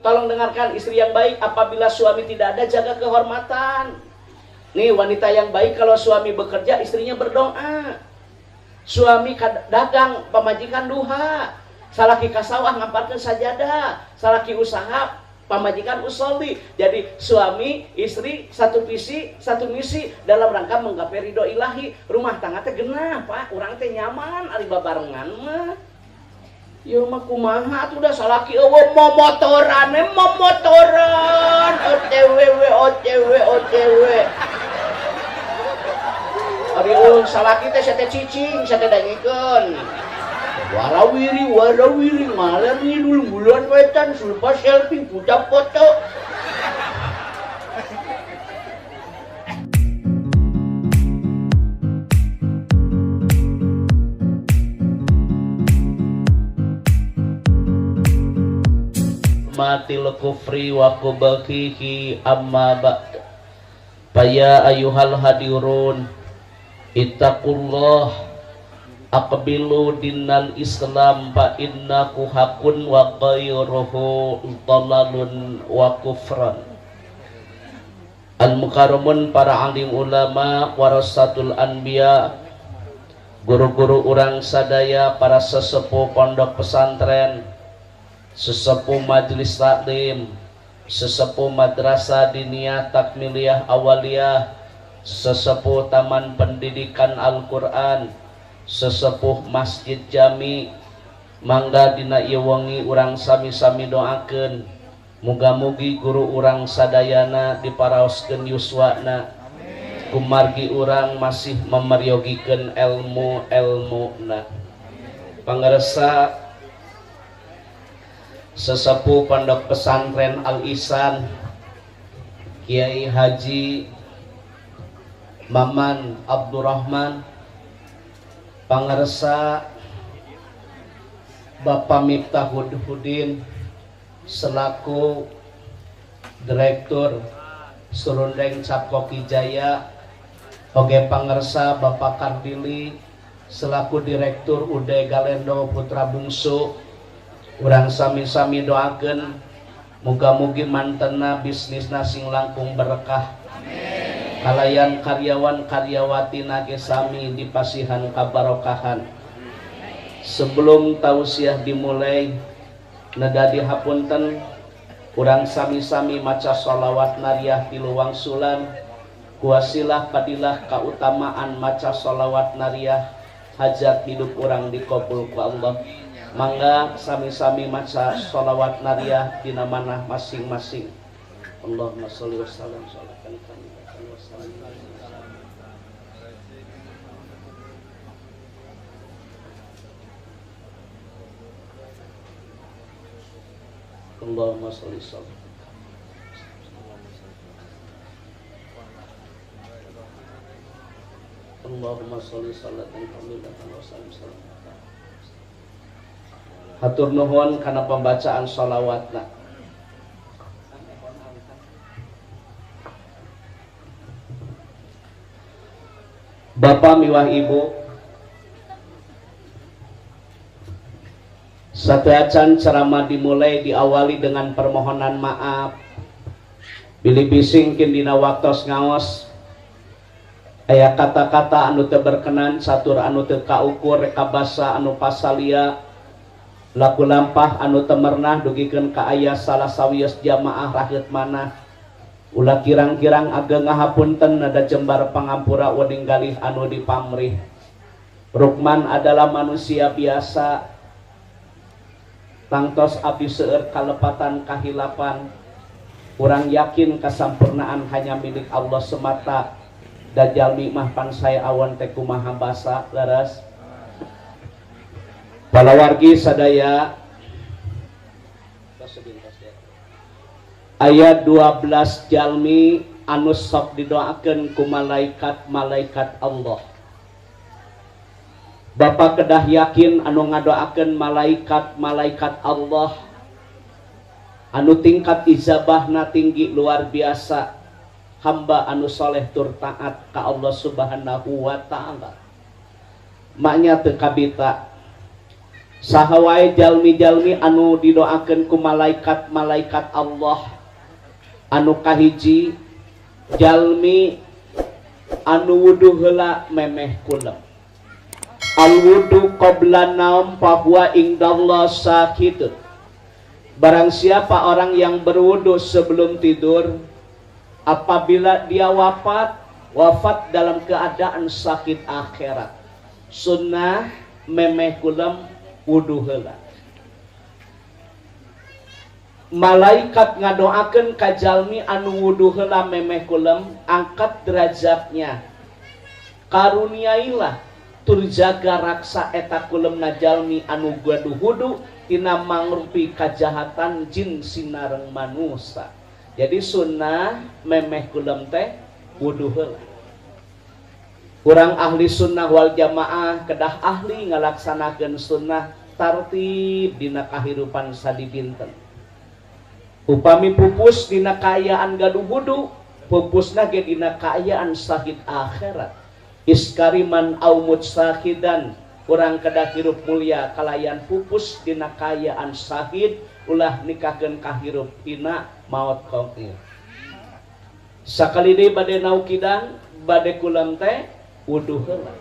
Tolong dengarkan, istri yang baik apabila suami tidak ada, jaga kehormatan. Nih wanita yang baik, kalau suami bekerja, istrinya berdoa. Suami dagang, pamajikan duha. Salaki kasawah ngamparkeun sajadah. Salaki usaha, pamajikan usolli. Jadi suami, istri, satu visi, satu misi dalam rangka menggapai ridho ilahi. Rumah tangga teh genah, Pak. Urang teh nyaman ari babarengan mah. Ya mah kumaha atuh da salaki eueuh momotoran, OTW. Ari salaki teh saya teh cicing, saya teh dangikeun. Warawiri ngaler ngidul bulan wetan sulpa selfie puja foto. Matil kufri wa kubakihi amma ba'd. Faya ayuhal hadirun ittaqullah aqbilu dinal islam fa innaku hakun wa ghairuhu dhalalun wa kufran. Al mukarramun para alim ulama warasatul anbiya, guru-guru urang sadaya, para sesepuh pondok pesantren, sesepuh majelis taklim, sesepuh madrasah diniyah takmiliyah awaliyah, sesepuh taman pendidikan Al-Quran, sesepuh masjid jami. Mangga dina ieu wengi urang sami-sami doakeun muga-mugi guru urang sadayana diparaoskeun yuswana, kumargi urang masih memeriyogikeun ilmu-ilmuna. Pangaresa sesepuh pondok pesantren Al-Ihsan Kiai Haji Maman Abdurrahman, pangaresa Bapak Miftahudin selaku Direktur Serundeng Capkoki Jaya, oge pangaresa Bapak Kardili selaku Direktur UD Galendo Putra Bungsu. Urang sami-sami doakeun muga-mugi mantena bisnisna sing langkung berkah. Kalayan karyawan-karyawatina ge sami dipasihan kabarokahan. Sebelum tausiah dimulai, nedadi hapunten urang sami-sami maca sholawat nariyah tilu wangsulan. Kuasilah padilah kautamaan maca sholawat nariyah, hajat hidup urang dikabul ku Allah. Mangga sami-sami maca sholawat nariyah dina manah masing-masing. Allahumma sholli wa sallim sholatan kamilatan wa sallim. Allahumma sholli sallim. Allahumma sholli sholatan kamilatan wa sallim. Hatur nuhun kana pembacaan sholawatna. Bapak miwah Ibu, sateacan ceramah dimulai diawali dengan permohonan maaf. Bilih bisingkeun dina waktos ngaos aya kata-kata anu teu berkenan, satur anu teu kaukur, reka basa anu pasalia, laku lampah anu temernah dugikeun ka aya salah sawios jamaah rakyat manah. Ulah kirang-kirang ageng ngahapunten nada jembar pangampura wening galih anu dipamrih. Rukman adalah manusia biasa, tangtos abdi seueur kalepatan kahilapan. Urang yakin kasampurnaan hanya milik Allah semata. Dajjal mah pan saya awan teh kumaha basa leres. Palawargi sadaya ayat 12 jalmi anu sok didoakeun ku malaikat-malaikat Allah. Bapak kedah yakin anu ngadoakeun malaikat-malaikat Allah anu tingkat ijabahna tinggi luar biasa, hamba anu soleh tur taat ka Allah Subhanahu wa ta'ala. Maknya teu kabita Sahawai jalmi-jalmi anu didoakeun ku malaikat-malaikat Allah anu kahiji jalmi anu wudu heula memeh kulem. Al wudu qabla naum fahuwa indallah sakit. Barang siapa orang yang berwudu sebelum tidur, apabila dia wafat dalam keadaan sakit akhirat, sunnah memeh kulem wudu heula. Malaikat ngadoakeun ka jalmi anu wudu heula memeh kulem, angkat derajatnya, karuniailah turjaga raksa eta kulemna jalmi anu gaduh wudu tina mangrupi kajahatan jin sinareng manusia. Jadi sunnah memeh kulem teh wudu heula. Urang ahli sunnah wal jamaah kedah ahli ngalaksanakeun sunnah tartib dina kahirupan sadibinten. Upami pupus dina kaayaan gaduh wudu, pupusna ge dina kaayaan sakit akhirat. Iskariman au mutsahidan, urang kedah hirup mulia kalayan pupus dina kaayaan sakit, ulah nikahkeun kahirup dina maut qatir. Sakali deui bade naukidan, bade kulem teh wudu heula.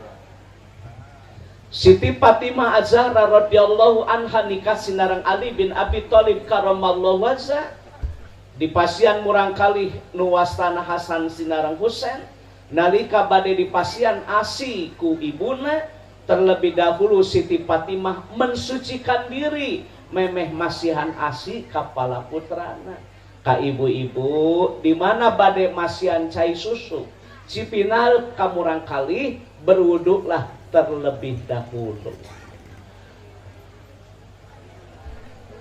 Siti Fatimah Az-Zahra radhiyallahu anha nikah sinareng Ali bin Abi Thalib karamallahu wajha. Di pasian murang kalih nuwastana Hasan sinareng Husain, nalika bade di pasian asi ku ibuna, terlebih dahulu Siti Fatimah mensucikan diri memeh masihan asi kepala putrana. Ka ibu-ibu di mana bade masihan cai susu, cipinal kamurang kalih berwuduklah terlebih dahulu.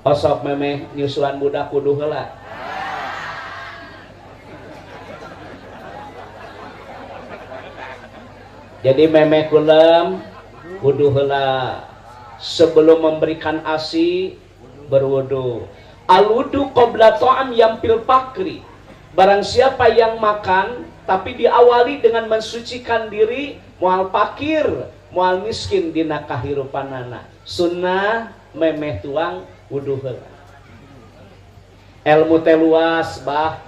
Osok memeh nyusuan budak kudu heula. Jadi memeh kulem wudu heula. Sebelum memberikan ASI berwudu. Al wudu qabla ta'am yampil pakri. Barang siapa yang makan tapi diawali dengan mensucikan diri, moal pakir, moal miskin dina kahirupanana. Sunnah memeh tuang wudu heula. Ilmu teh luas bah.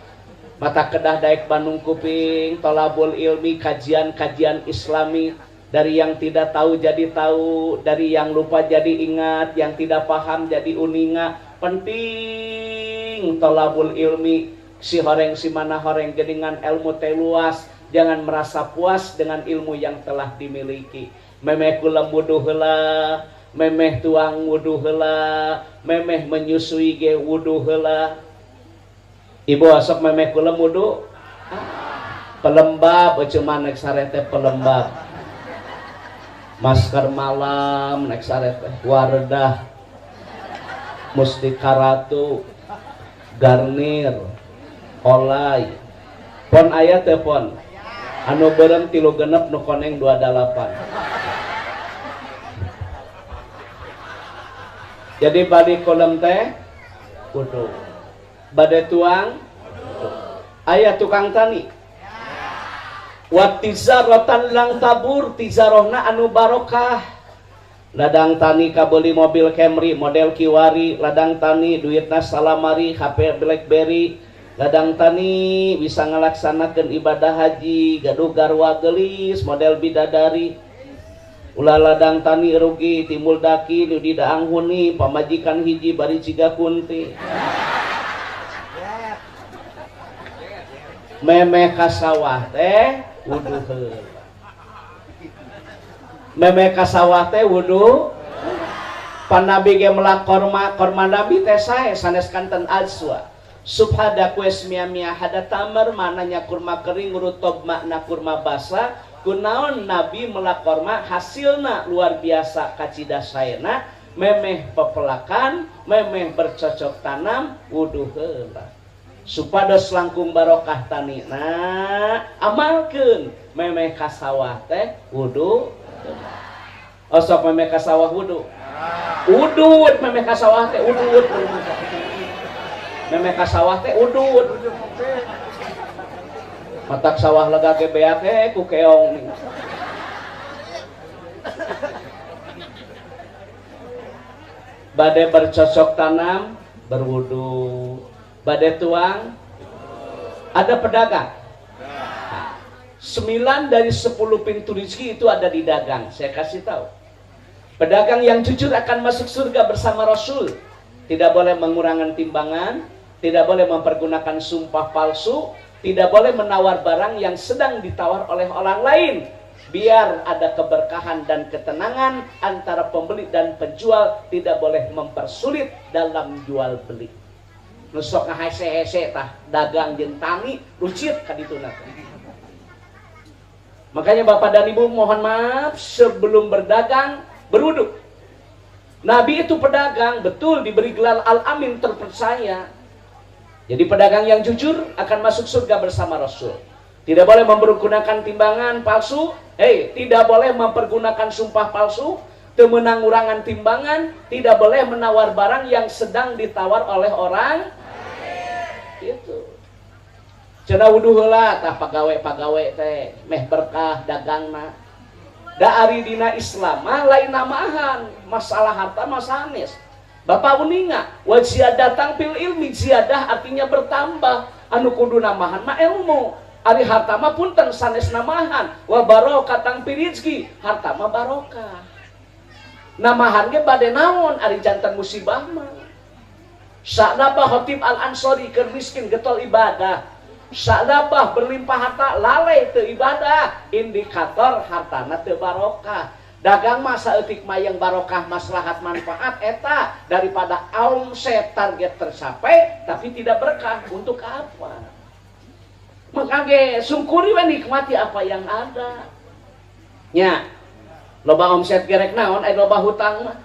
Mata kedah daek Bandung Kuping, tolabul ilmi, kajian-kajian islami. Dari yang tidak tahu jadi tahu, dari yang lupa jadi ingat, yang tidak paham jadi uninga. Penting tolabul ilmi, si horeng si mana horeng geningan ilmu teh luas. Jangan merasa puas dengan ilmu yang telah dimiliki. Memeh kulem wudu heula, memeh tuang wudu heula, memeh menyusui ge wudu heula. Ibu asok memeh kulem wudu pelembab, cuman nek sarete pelembab, masker malam nek sarete wardah, mustika ratu, garnir, olay, pon aya teh pon anu beureum 3 nu koneng 28. Jadi bade kulem teh wudu, bade tuang aya tukang tani. Wa tizaratan lang tabur, tizarohna anu barokah. Ladang tani kabeli mobil Camry model Kiwari, ladang tani duitna salamari HP BlackBerry, ladang tani bisa ngalaksanakeun ibadah haji gaduh garwa geulis model bidadari. Ulah ladang tani rugi timbul daki nu didaang huni pamajikan hiji bari ciga kunti. Memeh ka sawah teh wudu heula. Memeh ka sawah teh wudu. Pan Nabi ge melak korma Nabi teh sae sanes kanten azwa. Subhada kuesmia mia hada tamar mananya kurma kering rutob makna kurma basah. Kunaon Nabi melak korma hasilna luar biasa kacida saena. Memeh pepelakan, memeh bercocok tanam wudu heula. Supados langkung barokah tanina amalkeun memeh ka sawah teh wudu. Osok memeh ka sawah wudu. Udud memeh ka sawah teh udud. Memeh ka sawah teh udud. Matak sawah lega ge bea teh ku keong. Bade bercocok tanam, berwudu. Bade tuang, ada pedagang. 9 dari 10 pintu rezeki itu ada di dagang. Saya kasih tahu. Pedagang yang jujur akan masuk surga bersama Rasul. Tidak boleh mengurangi timbangan, tidak boleh mempergunakan sumpah palsu, tidak boleh menawar barang yang sedang ditawar oleh orang lain. Biar ada keberkahan dan ketenangan antara pembeli dan penjual, tidak boleh mempersulit dalam jual beli. Nusok ngahese-hese tah dagang jeung tani lucit ka ditu na. Makanya Bapak dan Ibu mohon maaf, sebelum berdagang berwudu. Nabi itu pedagang, betul diberi gelar Al-Amin, terpercaya. Jadi pedagang yang jujur akan masuk surga bersama Rasul. Tidak boleh mempergunakan timbangan palsu, tidak boleh mempergunakan sumpah palsu, temenangurangan timbangan, tidak boleh menawar barang yang sedang ditawar oleh orang. Itu. Cenah wudu heula tah pagawe-pagawe teh meh berkah dagangna. Da ari dina Islam mah lain namahan, masalah harta mah sanes. Bapak uninga, wa ziyadah fil ilmi, ziyadah artinya bertambah, anu kudu namahan mah ilmu. Ari harta mah punten sanes namahan, wa barokatan fil rizki, harta mah barokah. Namahan ge bade naon ari janten musibah mah. Sa'nabah Khatib Al-Ansori keur miskin getol ibadah. Sa'nabah berlimpah harta lalai teu ibadah, indikator hartana teu barokah. Dagang mah saeutik mah yang barokah maslahat manfaat eta daripada omset target tercapai tapi tidak berkah, untuk apa? Makanya syukuri we nikmati apa yang ada. Nya, loba omset gerek naon aya loba hutang mah.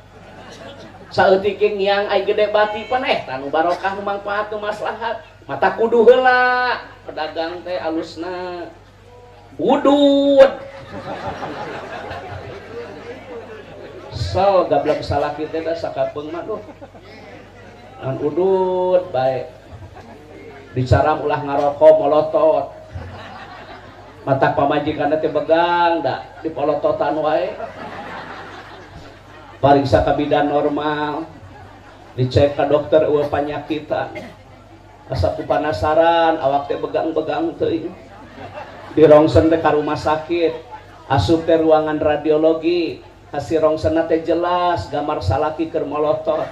Saeutik yang ai gede bati pan tanu barokah nu manfaat nu maslahat. Mata kudu heula pedagang teh alusna wudud. So gablek salaki teh da sakapeung mah duh. Ngan udud bae. Dicaram ulah ngarokok molotot. Mata pamajikanna teh begang da dipolototan wae. Pariksa ka bidan normal. Dicek ka dokter eueuh panyakitan. Asa ku panasaran awak teh begang-begang teuing. Dirongsen teh ka rumah sakit. Asup teh ruangan radiologi. Hasil rongsena teh jelas gambar salaki keur molotot.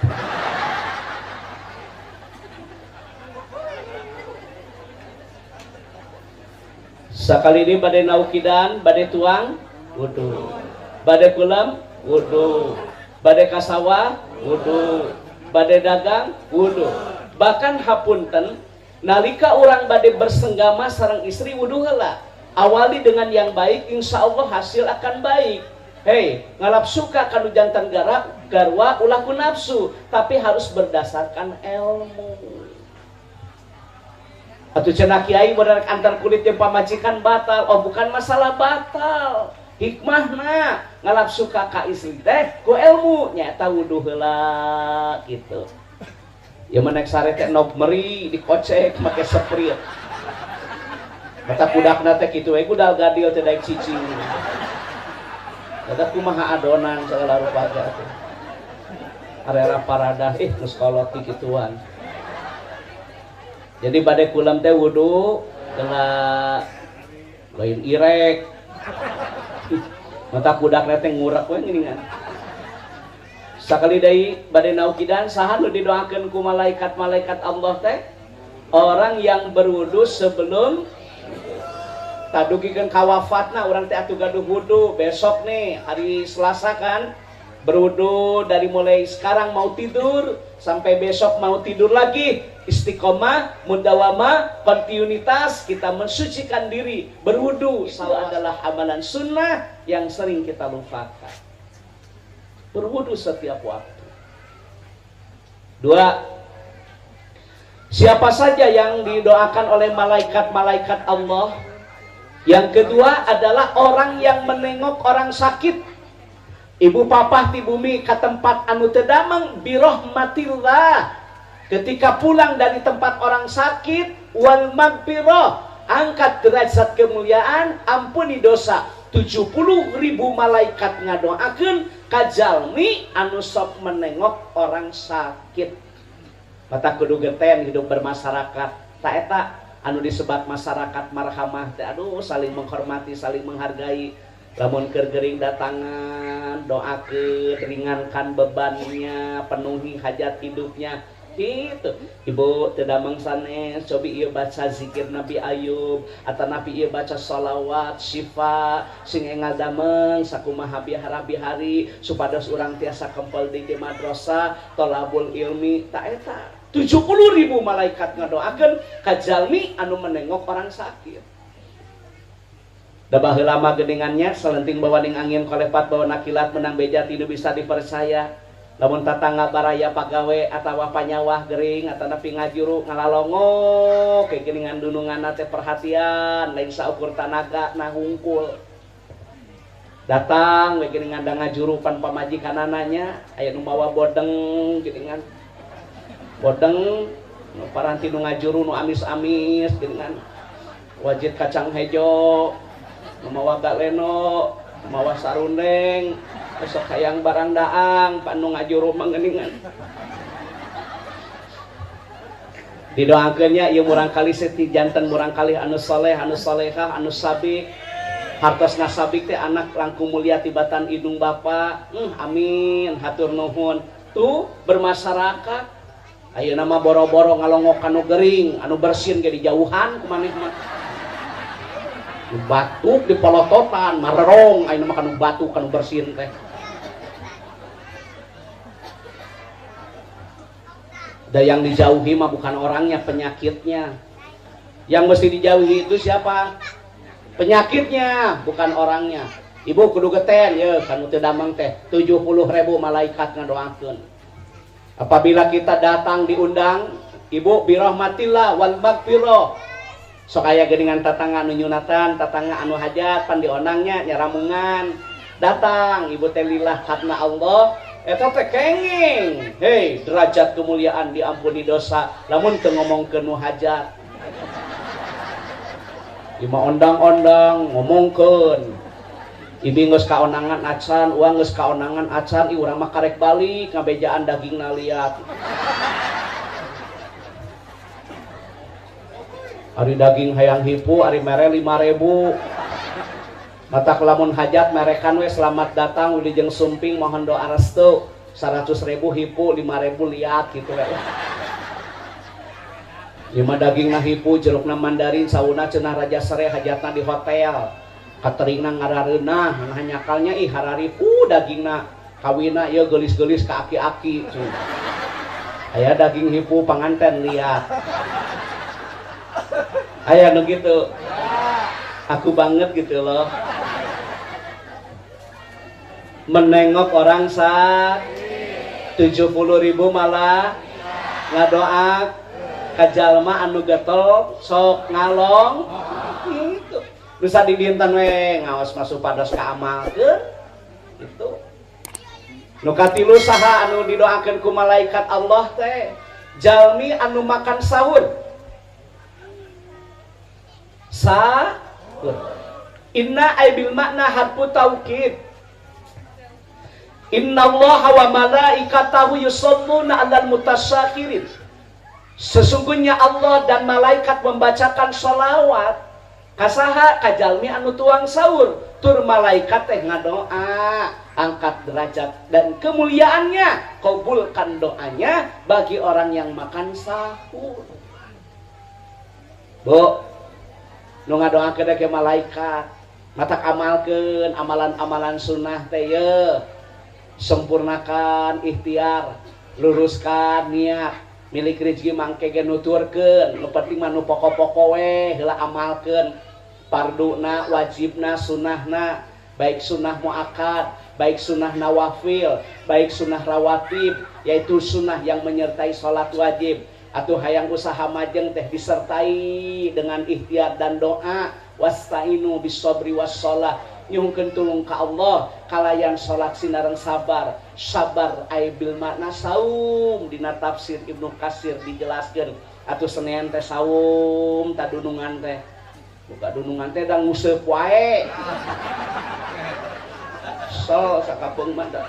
Sakali ini badai naukidan, badai tuang, wudu. Badai kulam, wudu. Badai kasawa, wudu. Badai dagang, wudu. Bahkan hapunten, nalika orang badai bersenggama sareng istri wudu heula. Awali dengan yang baik, insya Allah hasil akan baik. Ngalapsuka kanu jantan garwa ulah ku nafsu, tapi harus berdasarkan ilmu. Atuh cenah kiai bener antar kulit jeung pamajikan batal. Oh, bukan masalah batal. Hikmahna ngalapsuka ka istri teh ku ilmu nyaeta wudu heula gitu. Ya menek sare teh nok meri dikocek make sprit. Kata budakna teh kitu we budal gadil teh daek cicing. Kata kumaha adonan segala rupa teh. Arera paradah geus kolot kituan. Jadi badai kulam teh wudu telah lain irek. Mata budak teh ngurak we geuningan. Sakali deui badai naukidan saha nu didoakeun ku malaikat-malaikat Allah teh? Orang yang berwudu sebelum tadugikeun ka wafatna urang teh atuh gaduh wudu besok nih hari Selasa kan. Berwudu dari mulai sekarang mau tidur sampai besok mau tidur lagi, istiqomah, mudawamah, kontinuitas, kita mensucikan diri. Berwudu adalah amalan sunnah yang sering kita lupakan. Berwudu setiap waktu. 2. Siapa saja yang didoakan oleh malaikat-malaikat Allah. Yang kedua adalah orang yang menengok orang sakit. Ibu papa di bumi ke tempat anu tedamang birahmatillah. Ketika pulang dari tempat orang sakit, wal magfirah, angkat derajat kemuliaan, ampuni dosa. 70.000 malaikat ngadoakeun ka jalmi anu sok menengok orang sakit. Mata kudu geten hidup bermasyarakat. Tak eta anu disebat masyarakat marhamah teh, aduh saling menghormati, saling menghargai. Lamun keur gering datangan, doakeun, ringankan bebannya, penuhi hajat hidupnya. Gitu. Ibu teu damang sanes, cobi ieu baca zikir Nabi Ayub, atanapi ieu baca sholawat syifa sing engal dameng sakumaha bihara-bihari supados urang tiasa kempel di madrasah tholabul ilmi. Tak eta 70.000 malaikat ngadoakeun ka jalmi anu menengok orang sakit. Da baheula mah geuningannya salenting bawaning angin kolepat bawa nakilat menang beja tinu bisa dipercaya. Lamun tatangga baraya pagawe atawa panyawah gering atanapi ngajuru ngalalongo ke geuningan dununganna teh perhatian lain saukur tanaga na hungkul. Datang we geuningan da ngajuru pan pamajikanananya aya nu mawa bodeng geuningan. Bodeng nu paranti nu ngajuru nu amis-amis geuningan. Wajit kacang hejo memawa galeno, memawa sarundeng, besok hayang barang daang, panu ngajuru manggeningan. Didoakeunnya ieu murang kali seti janten murang kali anu saleh, anu salehah, anu sabik. Hartosna sabik teh anak langkung mulia tibatan idung bapa. Amin, hatur nuhun. Tuh bermasyarakat. Ayeuna mah boro-boro ngalongok anu gering, anu bersin ge dijauhan kumaneh mah. Batuk di polototan marerong ayeuna mah kanu batuk kanu bersin teh. Da yang dijauhi mah bukan orangnya, penyakitnya. Yang mesti dijauhi itu siapa? Penyakitnya, bukan orangnya. Ibu kudu geten ye kanu teu damang teh 70.000 malaikat ngadoakeun. Apabila kita datang diundang, ibu birahmatillah wal maghfirah. Sok aya geuningan tatangga anu nyunatan, tatangga anu hajat pan dionangnya nyaramungan. Datang ibu teh lillah karna Allah, eta teh kenging. Hei, derajat kemuliaan diampuni dosa lamun teu ngomongkeun nu hajat. Ima ondang-ondang ngomongkeun. Ibi geus kaonangan acan, uang geus kaonangan acan, urang mah karek balik ngabejaan dagingna liat. Ari daging hayang hipu, ari mere 5.000. Mata kelamun hajat merekan we selamat datang wilujeng sumping mohon doa restu 100.000 hipu 5.000 liat gitu we. 5 daging na hipu jerukna mandarin sauna cenah raja sere hajatna di hotel. Kateringna ngarareunah nyakalnya ih harari dagingna kawina ieu geulis-geulis ka aki-aki. Aya daging hipu panganten liat. Aya nu gitu. Aku banget gitu loh. Menengok orang sakit 70.000 malah ngadoa ka jalma anu getol sok ngalong gitu. Bisa didinten we ngaos masuk pados ka amalkeun gitu. Nu katilu saha anu didoakeun ku malaikat Allah teh? Jalmi anu makan sahur. Inna aibil makna harfu taukid. Inna allaha wa malaikatahu yusholluna 'alal mutasyakirin. Sesungguhnya Allah dan malaikat membacakan sholawat kasaha kajalmi anu tuang sahur. Tur malaikat teh ngadoa angkat derajat dan kemuliaannya, kabulkan doanya bagi orang yang makan sahur. Bu, nu ngadoakeun ke malaikat matak amalkeun amalan-amalan sunnah teh ye, sempurnakan ikhtiar, luruskan niat, milik rezeki mangke ge nuturkeun, nu penting mah nu pokok-pokok we heula amalkeun farduna, wajibna, sunnahna, baik sunnah muakkad, baik sunnah nawafil, baik sunnah rawatib, yaitu sunnah yang menyertai salat wajib. Atuh hayang usaha majeng teh disertai dengan ikhtiar dan doa. Wasta'inu bisobri wassalah, nyuhkeun tulung ka Allah kalayan salat sinareng sabar. Sabar ai bil makna saum, dina tafsir Ibnu Katsir dijelaskeun atuh Senin teh saum, tadunungan teh buka dunungan teh da nguseup wae. so sakapeung mah da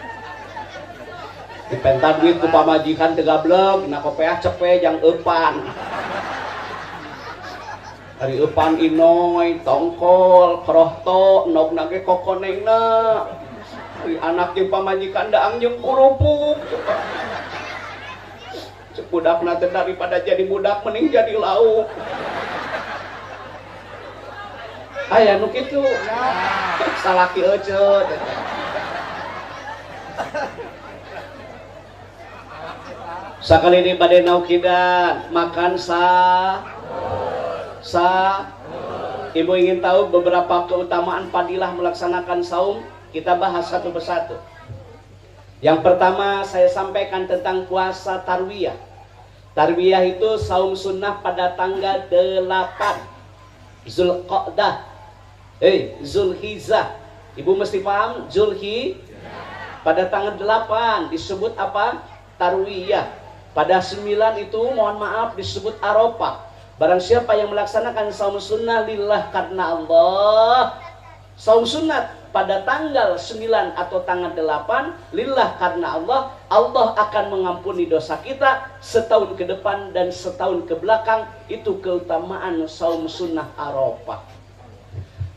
dipenta duit ku pamajikan teu gablek na kopeah cepe jang eupan ari eupan inoy tongkol krohto nogna ge kokonengna ari anak jeung pamajikan daang jeung kurupuk cek budakna teh daripada jadi budak mending jadi lauk aya nu kitu salaki euceut sakali di bade naukidan makan ibu ingin tahu beberapa keutamaan fadilah melaksanakan saum, kita bahas satu persatu. Yang pertama saya sampaikan tentang puasa tarwiyah. Tarwiyah itu saum sunnah pada tanggal 8 Zulqa'dah Zulhijjah. Ibu mesti paham pada tanggal 8 disebut apa? Tarwiyah. Pada 9 itu mohon maaf disebut Arafah. Barang siapa yang melaksanakan saum sunnah lillah karena Allah, saum sunat pada tanggal 9 atau tanggal 8 lillah karena Allah, Allah akan mengampuni dosa kita setahun ke depan dan setahun ke belakang. Itu keutamaan saum sunnah Arafah.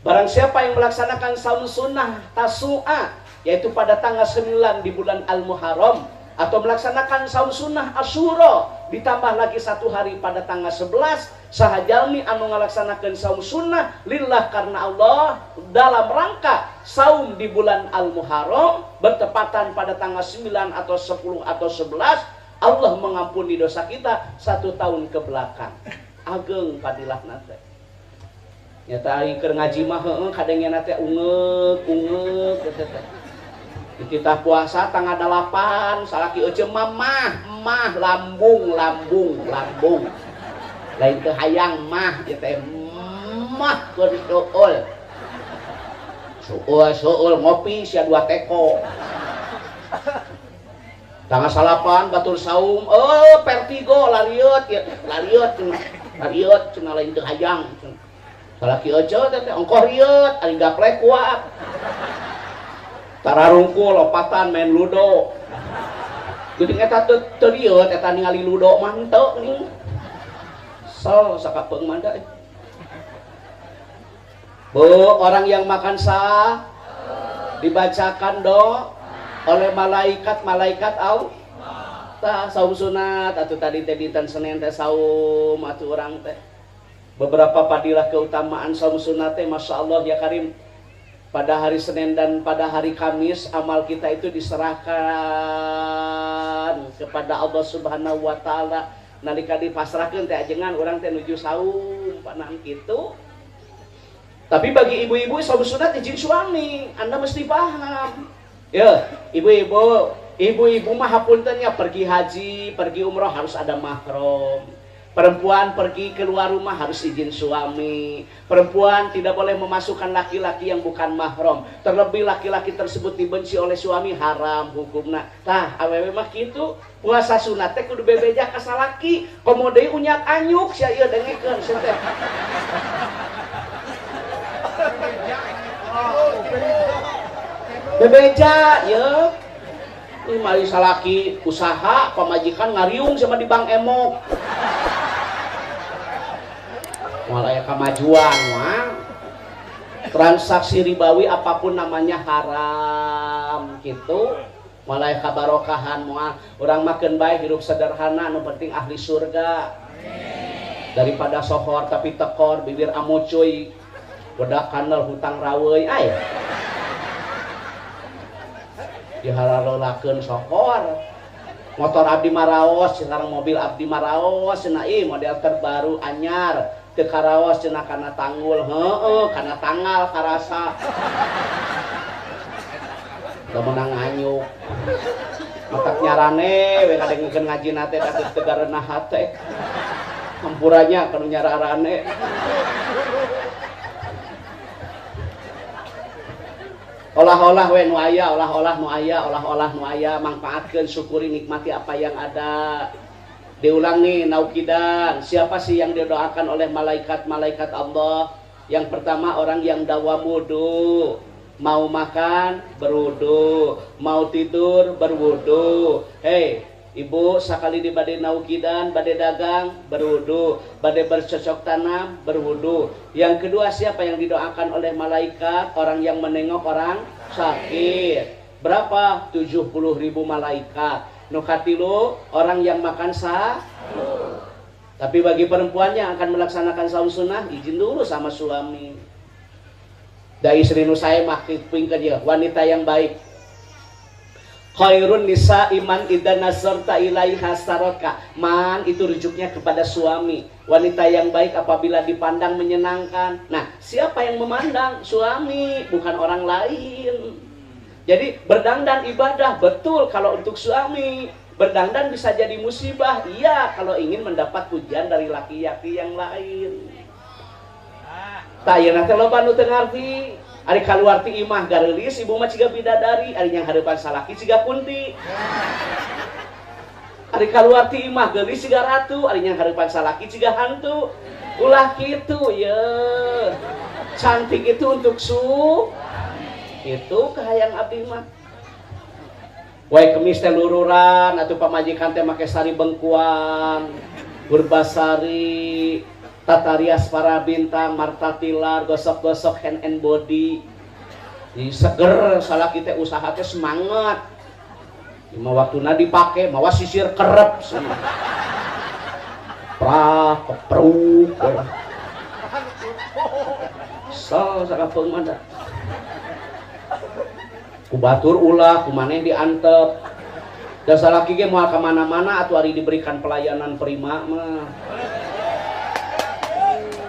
Barang siapa yang melaksanakan saum sunnah Tasu'a, yaitu pada tanggal 9 di bulan Al-Muharram, atau melaksanakan saum sunnah Asyura ditambah lagi 1 hari pada tanggal 11, sahajalmi anu ngalaksanakeun saum sunnah lillah karena Allah dalam rangka saum di bulan Al-Muharram bertepatan pada tanggal 9 atau 10 atau 11, Allah mengampuni dosa kita 1 tahun ke belakang. Ageng padilahna teh nyata ari keur ngaji mah heueuh kadengna teh ungek kita puasa tanggal 8 salaki euceum mah lambung lain teu hayang mah ieu teh mah keur suul ngopi sia 2 teko tanggal 8 batur saum vertigo lariut cenah lain teu hayang salaki euceum teh ongkoh riut ari gaplek kuat tararungkul lopatan main ludo jadi eta teu rieut eta ningali ludo mah henteu ning sol sakapeung mah da bu orang yang makan sah dibacakan do oleh malaikat Allah tah saum sunat atuh tadi teh dinten Senin teh saum atuh urang teh beberapa fadilah keutamaan saum sunat teh masyaallah ya karim. Pada hari Senin dan pada hari Kamis amal kita itu diserahkan kepada Allah Subhanahu wa taala. Nalika dipasrahkeun teh ajengan urang teh nuju saum panah kitu. Tapi bagi ibu-ibu saum sunat izin suami, Anda mesti paham. Ya, ibu-ibu mah hapuntennya pergi haji, pergi umroh harus ada mahram. Perempuan pergi keluar rumah harus izin suami. Perempuan tidak boleh memasukkan laki-laki yang bukan mahram. Terlebih laki-laki tersebut dibenci oleh suami, haram hukumna. Tah awewe mah kitu. Puasa sunat teh kudu bebeja ka salaki. Komo deui unyak anyuk sia ieu dengekeun sia teh. Bebeja ye. Ini mari salaki usaha pamajikan ngariung sama di Bank Emok. Malah kemajuan wah. Transaksi ribawi apapun namanya haram gitu. Malah kabarokahan moal urang makan baik hidup sederhana anu penting ahli surga. Daripada sohor tapi tekor bibir amocoy bedak kanal hutang raweuy ay. Dihalalolakeun sohor. Motor abdi maraos sekarang mobil abdi maraos cenah ieu model terbaru anyar. Teu karaos cenah kana tanggul, kana tanggal karasa. Da menang anyuk. Matak nyarane we kadengkeun ngajina teh da teu gareunah hate. Hampuranya kana nyararane. Olah-olah we nu aya, olah-olah nu aya, manfaatkeun, syukuri, nikmati apa yang ada. Diulang nih naukidan, siapa sih yang didoakan oleh malaikat-malaikat Allah? Yang pertama orang yang dawam wudu. mau makan berwudu, mau tidur berwudu. Hei ibu, sekali di bade naukidan, bade dagang berwudu, bade bercocok tanam berwudu. Yang kedua, siapa yang didoakan oleh malaikat? Orang yang menengok orang sakit. Berapa? 70.000 malaikat. Nukatilu, orang yang makan sahur. Tapi bagi perempuan yang akan melaksanakan saum sunnah, izin dulu sama suami. Da istri nu saya makin kerja wanita yang baik. Khairun nisa iman idza nazarta ilaiha saraka. Man itu rujuknya kepada suami. Wanita yang baik apabila dipandang menyenangkan. Nah, siapa yang memandang? Suami, bukan orang lain. Jadi berdandan ibadah, betul kalau untuk suami. Berdandan bisa jadi musibah, iya kalau ingin mendapat pujian dari laki-laki yang lain. Tak ya nanti lo panu tengarti, ari kaluarti imah garelis ibu mah ciga bidadari, ari yang harapan salaki ciga kunti. Ari kaluarti imah gelis ciga ratu, ari yang harapan salaki ciga hantu. Ulah kitu ya. Cantik itu untuk itu kahayang abdi mah. Wae kemis teh lururan atuh pamajikan teh make sari bengkuang, berbasari, tatarias para bintang, marta tilar, gosok-gosok hand and body. Di seger salaki teh usaha teh semangat. Lima waktuna dipake mawa sisir kerep. Prak kepruk. So sakapeung mah ku batur ulah ku maneh diantep. Da salaki ge moal ka mana-mana atuh ari diberikan pelayanan prima mah.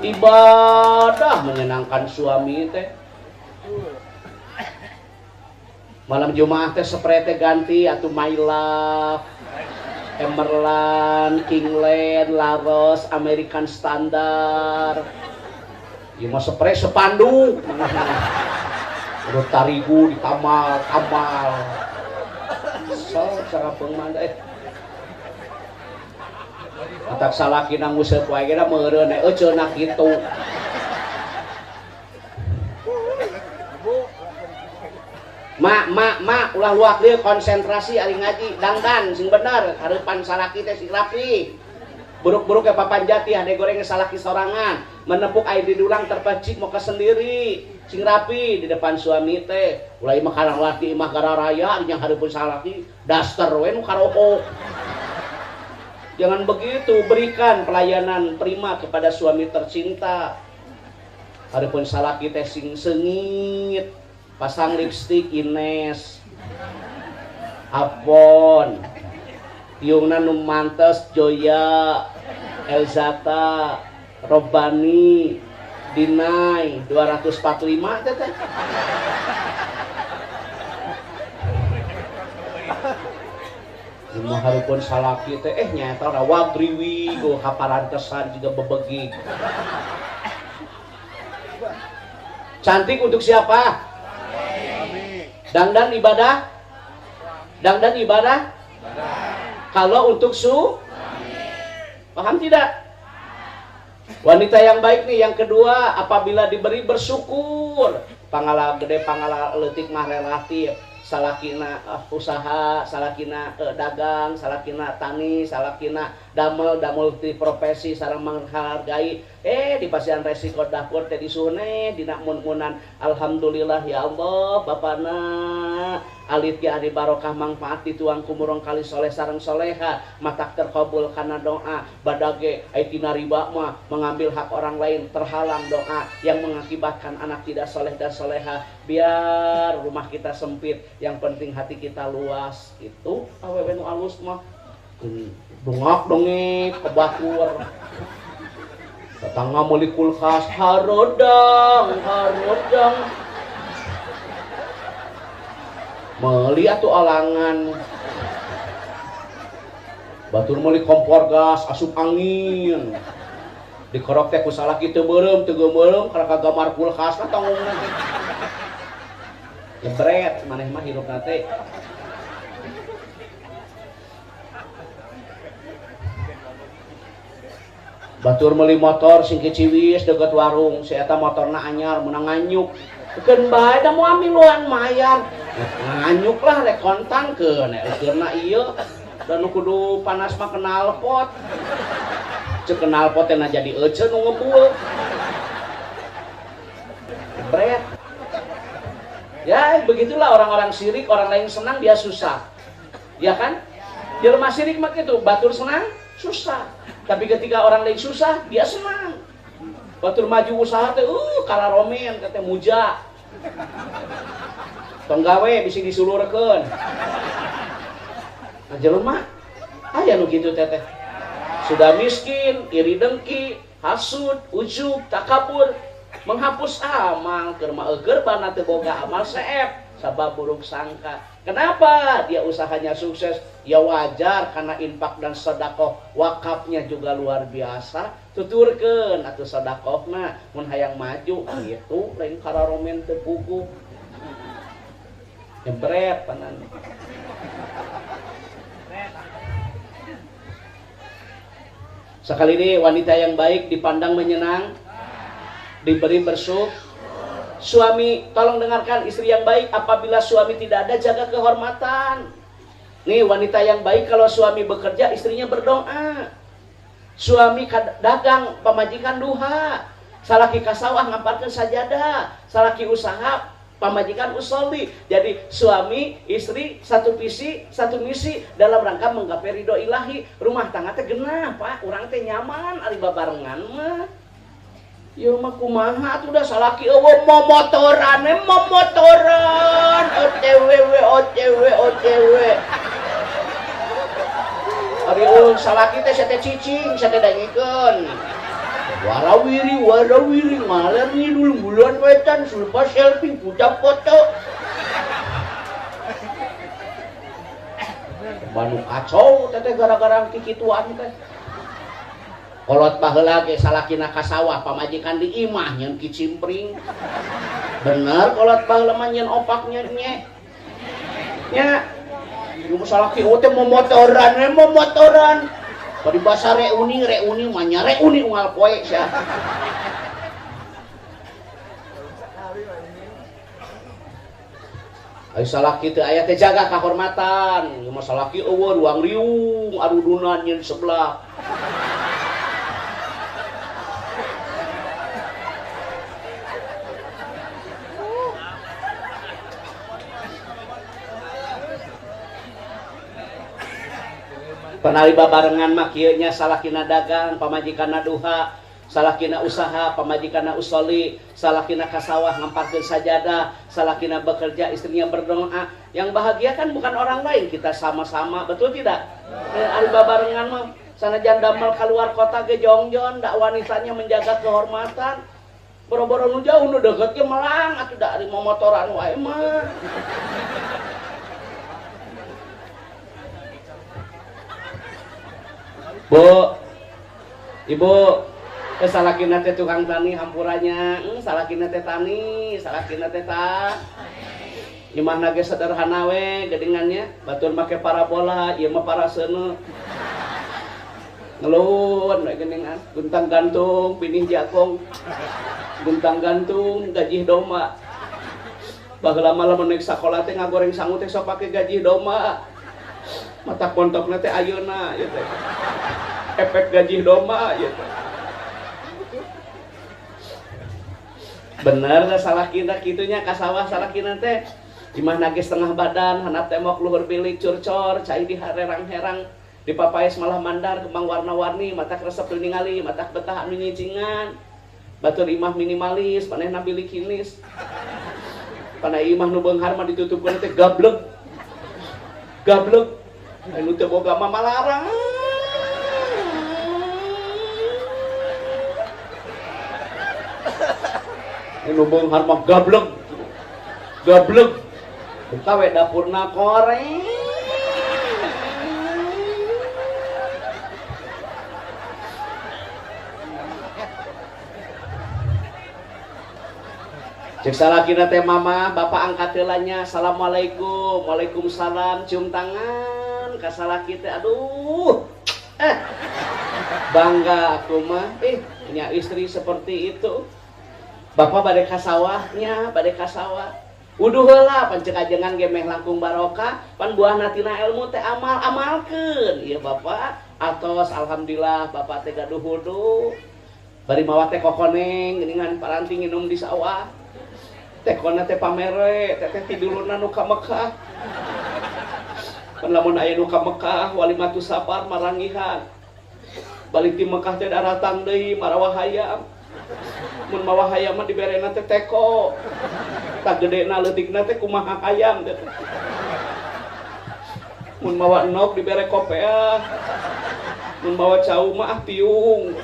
Ibadah menyenangkan suami teh. Malam Jumat teh spray teh ganti atuh My Love, Emerald, Kingland, Laros, American Standard. Ieu mah spray sepanduk. Udah tarigu ditamal so sarapeung mah atak salaki nang nguseup wae geura meureun cenah kitu. Mak ulah luak deui konsentrasi ari ngaji dangdan sing bener hareupan salaki teh sing rapi. Buruk-buruk ke papan jati hade goreng salaki sorangan menepuk air di dulang terpacik mau ke sendiri sing rapi di depan suami teh ulai makanan laki imah gara raya yang hareupeun salaki daster we nu karoho. Jangan begitu, berikan pelayanan prima kepada suami tercinta. Hareupeun salaki teh sing seungit, pasang lipstik Ines, Avon, tiungna nu mantes Joya, Elzata, Robani, Dinai 245 teh. Imah hareupeun salaki teh nyaeta da wagriwi go kaparantesan juga bebegig. Cantik untuk siapa? Dangdan ibadah? Dangdan ibadah? Kalau untuk paham tidak? Wanita yang baik nih yang kedua apabila diberi bersyukur. Pangala gede pangala leutik mah relatif. Salakina usaha, salakina dagang, salakina tani, salakina damel ti profesi sareng menghargai. Di pasian resiko dapur teh disune dina mun-munan alhamdulillah ya Allah bapana alit ge ari barokah manfaat dituang kumurong kali soleh sareng soleha matak terkabul kana doa badage ai tina riba mah mengambil hak orang lain terhalang doa yang mengakibatkan anak tidak soleh dan soleha. Biar rumah kita sempit yang penting hati kita luas. Itu awewe nu alus mah dongak dongek kebatur tetangga meuli kulkas harodang meuli atuh alangan batur meuli kompor gas asup angin dikorok teh ku salaki teu beureum teu geumeureum kana kagamar kulkas mah tangungna teh jebret maneh mah hirupna teh. Batur meuli motor sing keciwis deket warung si eta motorna anyar meunang nganyuk Keun bae da moal miluan mayar. Nganyuk lah rek kontan keun eukeureuna ieu. Dan nu kudu panas mah kenal pot. Ceuk kenal pot teh jadi euceun nu ngebueuk. Bret. Ya, begitulah orang-orang syirik, orang lain senang dia susah. Ya kan? Jelema syirik mah kitu, batur senang, susah. Tapi ketika orang lain susah, dia senang. Batur maju usaha teh kalaromen teh muja. Tong gawe bisi disulurkeun. Nah jelema aya nu kitu teh. Sudah miskin, iri dengki, hasud, ujub, takabur, menghapus amal, keur maeukeur bana teu boga amal seep, sabab buruk sangka. Kenapa dia usahanya sukses? Ya wajar karena infak dan sedekah, wakafnya juga luar biasa. Tuturkeun atuh sedekahna mun hayang maju kitu lain kararomen teu puguh. Jebret panan. Sekali ini wanita yang baik dipandang menyenang, diberi bersyukur. Suami, tolong dengarkan, istri yang baik apabila suami tidak ada jaga kehormatan. Nih wanita yang baik kalau suami bekerja istrinya berdoa. Suami dagang pamajikan duha, salaki ka sawah ngamparkeun sajadah, salaki usaha pamajikan usolli. Jadi suami istri satu visi satu misi dalam rangka menggapai ridho ilahi. Rumah tangga teh genah Pak, urang teh nyaman ari babarengan mah. Ya mah kumaha atuh da salaki eueuh momotoran OTW. Ari salaki teh saya teh cicing, saya teh dangikeun. Warawiri ngaler ngidul bulan wetan sulpa selfie puja foto. Banu kacau teh gara-gara kikituan teh. Kolot baheula ge salakina ka sawah pamajikan di imah nyeun kicimpring. Bener kolot baheula mah nyeun opaknya nya. Nya. Ieu salaki teh momotoran. Bari basa reuni mah nya reuni unggal poe sia. Ai salaki teu aya teh jaga kahormatan. Ieu mah salaki eueuh ruang riung arudunan nyeun sebelah. Penali babarengan mah kieu nya salakina dagang pamajikanna duha, salakina usaha pamajikanna usolli, salakina ka sawah ngamparkeun sajadah, salakina bekerja istrinya berdoa. Yang bahagia kan bukan orang lain, kita sama-sama, betul tidak? Ari babarengan mah sanajan damel keluar kota ge jongjon, dak wanitanya menjaga kehormatan. Boro-boro nu jauh nu deukeut ge melang atuh da ari momotoran wae mah. Bu, ibu, salakina teh tukang tani hampurannya, salakina teh tani, salakina teh tah. Imahna ge sederhana we gedingannya, batur make parabola, ieu mah paraseuna. Ngeluhun we gedingan, guntang gantung, pinih jakong. Guntang gantung, gajih domba. Baheula mah lamun neuk sakola teh ngagoreng sangu teh sok pake gajih domba. Mata kontokna teh ayeuna ieu teh. Efek gajih domba ieu teh. Bener da salakina kitunya ka sawah salakina teh. Imahna ge setengah badan, handap tembok luhur bilik curcor, cai di herang-herang, di papais malah mandar kembang warna-warni, mata resep ningali, mata betah anu nyicingan. Batur imah minimalis, manehna bilik kinis. Pana imah nu beunghar mah ditutupkeun teh gablek. Anu teu boga mah malarang. Anu beunghar mah gablek. Buka we dapurna koreng. Cek salakina teh mama, bapak angkat heulanya. Assalamualaikum, waalaikumsalam, cium tangan. Ka salaki teh aduh. Bangga aku mah, punya istri seperti itu. Bapak bade ka sawahnya, bade ka sawah. Uduh heula pan ceuk ajengan ge meh langkung barokah, pan buahna tina ilmu teh amal-amalkeun. Ieu Bapak, atos alhamdulillah Bapak teh gaduh wudu. Bari mawa teh kokoneng geuningan paranti nginum di sawah. Teh kona teh pamere, teh tiduluna nu ka Mekah. Pan lamun aya nu ka Mekah, walimatu safar marangihan. Balik di Mekah teh daratang deui marawah hayam. Mun mawa hayam mah diberena teh teko. Tak gedena leutikna teh kumaha hayam teh. Mun mawa enok dibere kopeah. Mun mawa cau mah piung.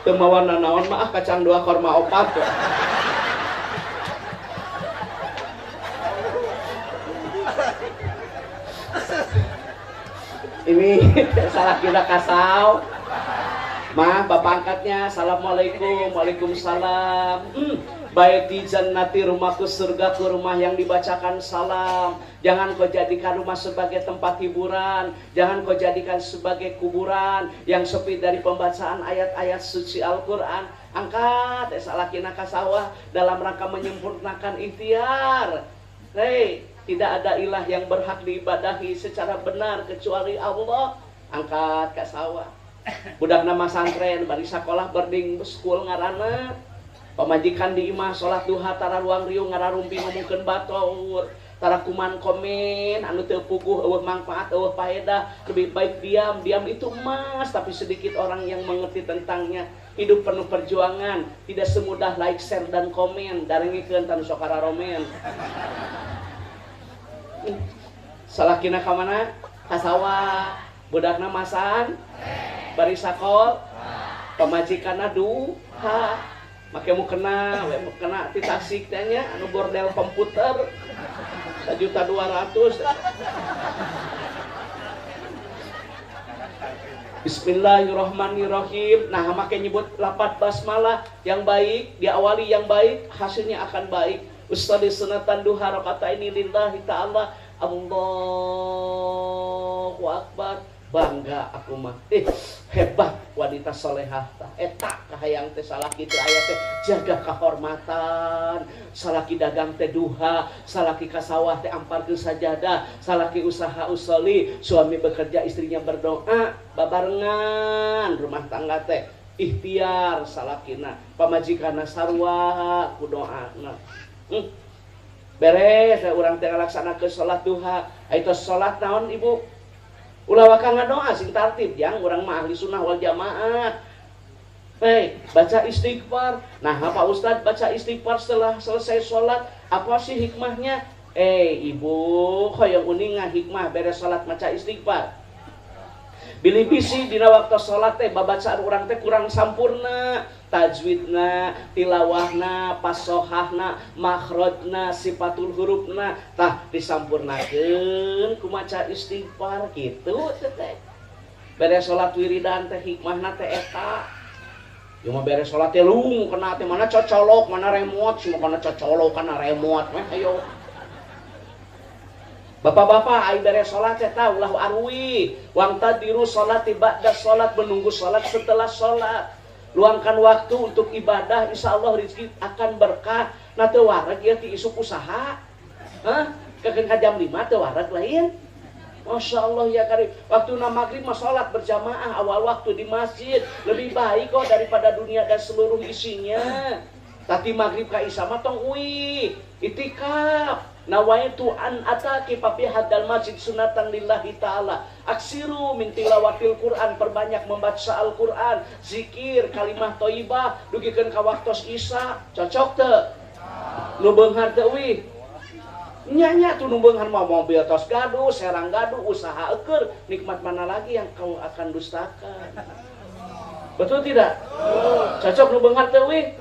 Teu mawa nanaon mah kacang 2 korma 4. Ini salah kira kasau. Mah bapak angkatnya, assalamualaikum, waalaikumsalam. Baik di jannati, rumahku surgaku, rumah yang dibacakan salam. Jangan kau jadikan rumah sebagai tempat hiburan. Jangan kau jadikan sebagai kuburan yang sepi dari pembacaan ayat-ayat suci Al-Quran. Angkat salakina kasawah dalam rangka menyempurnakan ikhtiar. Hei, tidak ada ilah yang berhak diibadahi secara benar kecuali Allah. Angkat kasawah. Budak nama santren bari sekolah berding school ngaranna pamajikan di imah salat duha tara ruang riung ngararumpi ngomongkeun batur tara kuman komen anu teu puguh eueuh manfaat eueuh faedah lebih baik diam itu emas tapi sedikit orang yang mengerti tentangnya. Hidup penuh perjuangan tidak semudah like share dan komen darengikeun tanu sok kararomen. Salakina ka mana ka sawah budakna masan bari sakol pamajikanna duha make mu kena ti tasik teh nya anu bordel komputer 1.200.000. Bismillahirrahmanirrahim. Nah make nyebut lapat basmalah yang baik diawali yang baik hasilnya akan baik. Ustadi sunatan duha rakaataini lillahi ta'ala. Allahu akbar. Bangga aku mah hebat wanita solehah eta kahayang teh salaki teh aya teh jaga kehormatan salaki dagang teh duha salaki ka sawah teh amparkeun sajadah salaki usaha usoli suami bekerja istrinya berdoa babarengan rumah tangga teh ikhtiar salakina pamajikanna sarua ku doana beres urang teh ngalaksanakeun salat duha aya salat naon ibu ulah wakang ngadoa sing tartib yang urang mah ahli sunnah wal jamaah. Baca istighfar. Nah, Pak Ustadz baca istighfar setelah selesai sholat apa sih hikmahnya? Ibu, hoyong uning hikmah beres sholat maca istighfar. Bilih bisi dina waktu sholat teh babacaan urang teh kurang sampurna. Tajwidna, tilawahna, pasohahna, makhrajna, sifatul hurufna tah disampurnakeun ku maca istighfar kitu teh. Beres salat wiridan teh hikmahna teh eta. Ieu mah beres salat teh lung kena teh mana cocolok, mana remote, semua kana cocolok kana remote mah ayo. Bapak-bapak ai beres salat teh tah ulah arwi, wang tadiru salati ba'da salat menunggu salat setelah salat. Luangkan waktu untuk ibadah, insya Allah rezeki akan berkah. Nah teu wareg ya ti isuk usaha. Kekeun ka jam 5 teu wareg lain. Masya Allah ya karim. Waktu maghrib mah salat berjamaah awal waktu di masjid lebih baik kok daripada dunia dan seluruh isinya. Tapi maghrib ka isya mah tong uwi itikaf. Nawaitu an ataki papi hadal masjid sunatan lillahi ta'ala. Aksiru min tilawatil Quran, perbanyak membaca Al-Quran, zikir, kalimah thayyibah, dugikeun ka waktos isya. Cocok teu? Nu beunghar teu wih? Nya tuh nu beunghar mah mobil tos gaduh, serang gaduh, usaha eukeur, nikmat mana lagi yang kau akan dustakan? Betul tidak? Cocok nu beunghar teu wih?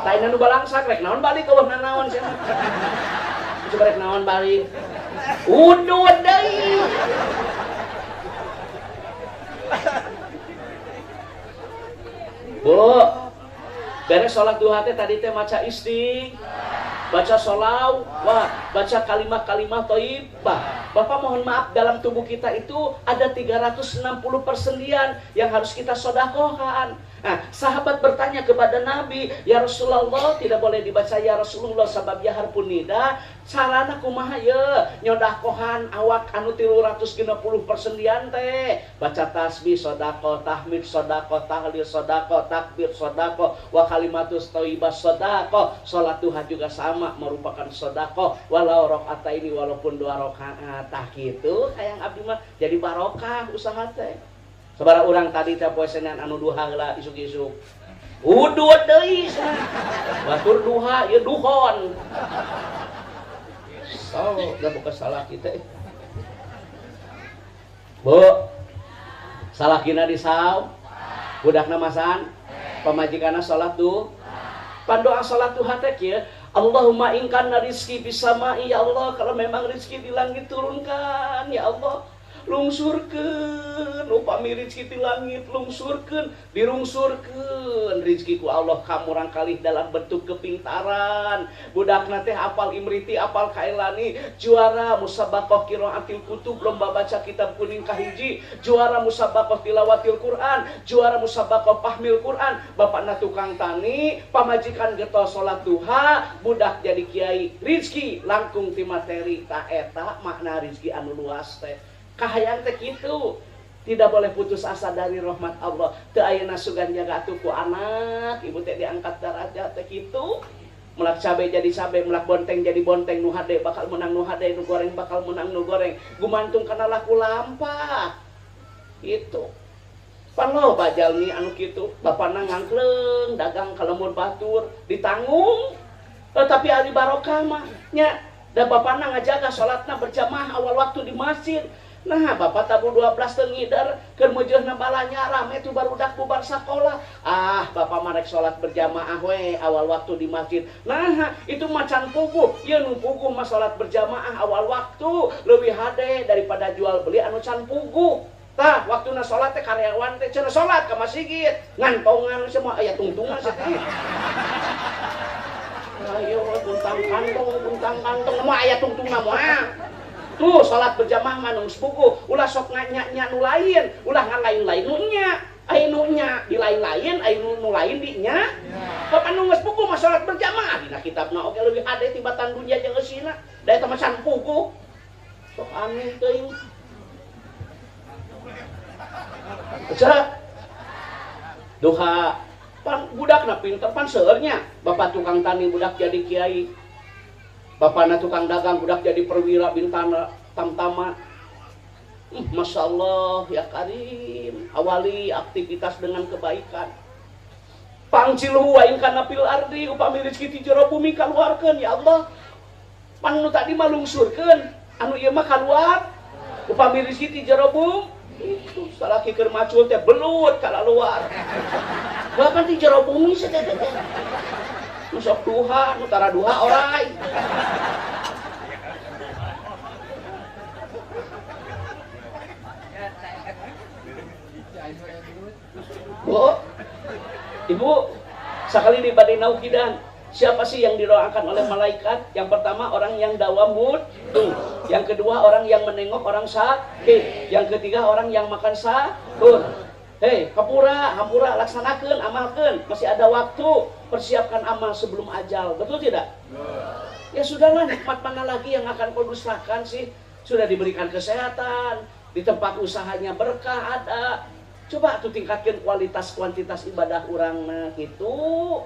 Lain nu balangsak rek naon balik eueuh nanaon cenah. Coba rek naon balik. Uduh deui. Bu, beres sholat duha teh tadi teh maca baca sholawat, baca kalimat-kalimat thayyibah. Bapak mohon maaf, dalam tubuh kita itu ada 360 persendian yang harus kita sodakohkan. Nah, sahabat bertanya kepada Nabi, "Ya Rasulullah, tidak boleh dibaca ya Rasulullah sabab ya harpun nida. Salana kumaha ye? Nyodakohan awak anu 360 persendian teh. Baca tasbih sodako, tahmid sodako, tahlil sodako, takbir sodako, wa kalimatus thayyibah sodako. Salat duha juga sama merupakan sodako. Walau rakaat ini walaupun 2 rakaat." Tah kitu hayang abdi mah jadi barokah usaha teh. Sabaraha urang tadi teh poe Senin anu duha heula isuk-isuk. Udud deui cenah. Batur duha ieu duhon. So, da buka salah kita. Bu. Salakina di saum. Budakna masan. Pamajikanna salat duha. Pandoa salat duha teh kieu, Allahumma in kana rizki fis sama'i, ya Allah, kalau memang rezeki di langit turunkan, ya Allah. Lungsurkeun upami rezeki di langit, lungsurkeun, dirungsurkeun rezekiku Allah kamurang kalih dalam bentuk kepintaran. Budakna teh apal imriti, apal kailani, juara musabaqah qiraatil kutub, lomba baca kitab kuning kahiji, juara musabaqah tilawatil Quran, juara musabaqah pahmil Quran. Bapakna tukang tani, pamajikan getos salat duha, budak jadi kiai. Rezeki langkung ti materi, ta eta makna rezeki anu luas teh. Kahayang teh kitu. Tidak boleh putus asa dari rahmat Allah. Teu ayeuna sugan jaga atuh ku anak, ibu teh diangkat darajat teh kitu. Mulak cabe jadi cabe, mulak bonteng jadi bonteng, nu hade bakal menang nu hade, nu goreng bakal menang nu goreng. Gumantung kana laku lampah. Itu. Panlo bajalmi anu kitu, bapana ngangkleng, dagang kalembur batur, ditanggung. Tapi ari barokah mah nya. Da bapana ngajaga salatna berjamaah awal waktu di masjid. Nah, bapak tabu 12 tengidar keur meujeuhna balanya rame tu barudak bubar sakola. Ah, bapak marek salat berjamaah we awal waktu di masjid. Nah, itu macan puguh. Ieu nu puguh mah salat berjamaah awal waktu leuwih hade daripada jual beli anu can puguh. Tah, waktuna salat teh karyawan teh cenah salat ka masjid. Ngantongan semua aya tungtungan saeutik. Ayo buntang kantong mah aya tungtungna mah. Tuh salat berjamaah manung sepuku, ulah sok nganya nu lain, ulah ngalain-lain nu nya, aya nu nya di lain-lain, aya nu lain di nya. Bapak nu geus puku mah salat berjamaah dina kitabna oge leuwih hade tibatan dunya jeung eusina. Da eta mah can puku. Sok aneh teuing. Ceuk. Duha pan budakna pinter pan seurnya. Bapak tukang tani budak jadi kiai. Bapakna tukang dagang budak jadi perwira bintana tamtama. Masya Allah ya Karim, awali aktivitas dengan kebaikan. Pangcilu wa in kana fil ardi upami rezeki ti jero bumi kaluarkeun ya Allah. Panu tadi mah lungsurkeun, anu ieu mah kaluar. Upami rezeki ti jero bumi itu salaki keur macul teh belut ka luar. Bapak ti jero bumi sateh. Nusok duha, nutara duha orai. Bu, ibu, sekali di badai naukidan, siapa sih yang didoakan oleh malaikat? Yang pertama orang yang dawamud, yang kedua orang yang menengok orang sakit, yang ketiga orang yang makan sahur. Hei, hampura laksanakan, amalkan, masih ada waktu, persiapkan amal sebelum ajal, betul tidak? Ya sudahlah, nikmat mana lagi yang akan kau dustakan sih? Sudah diberikan kesehatan, di tempat usahanya berkah ada. Coba tuh tingkatkan kualitas kuantitas ibadah orang gitu.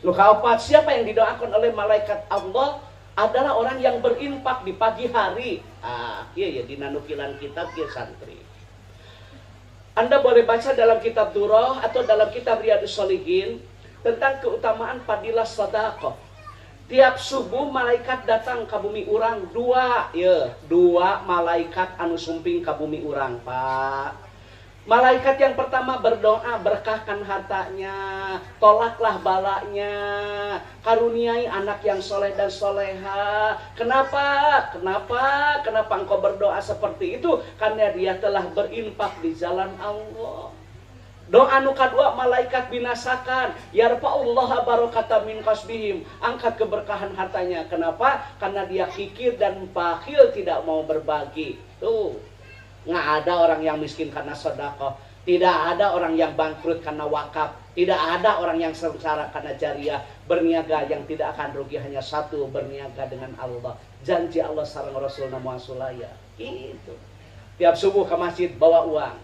Lu kaopat, siapa yang didoakan oleh malaikat Allah adalah orang yang berinfak di pagi hari. Ah, iya ya di nanukilan kitab ya santri. Anda boleh baca dalam kitab Durrah atau dalam kitab Riyadhus Shalihin tentang keutamaan fadilah sedekah. Tiap subuh malaikat datang ke bumi urang dua malaikat anu sumping ke bumi urang, Pak. Malaikat yang pertama berdoa, berkahkan hartanya, tolaklah balanya, karuniai anak yang soleh dan soleha. Kenapa engkau berdoa seperti itu? Karena dia telah berinfak di jalan Allah. Doa nu kadua malaikat binasakan, yarfa'ullaha barakata min kasbihim, angkat keberkahan hartanya. Kenapa? Karena dia kikir dan bakhil, tidak mau berbagi. Tuh. Nggak ada orang yang miskin karena sedekah. Tidak ada orang yang bangkrut karena wakaf. Tidak ada orang yang sengsara karena jariah. Berniaga yang tidak akan rugi hanya satu, berniaga dengan Allah. Janji Allah sareng Rasulna muasulaya. Itu. Tiap subuh ke masjid bawa uang,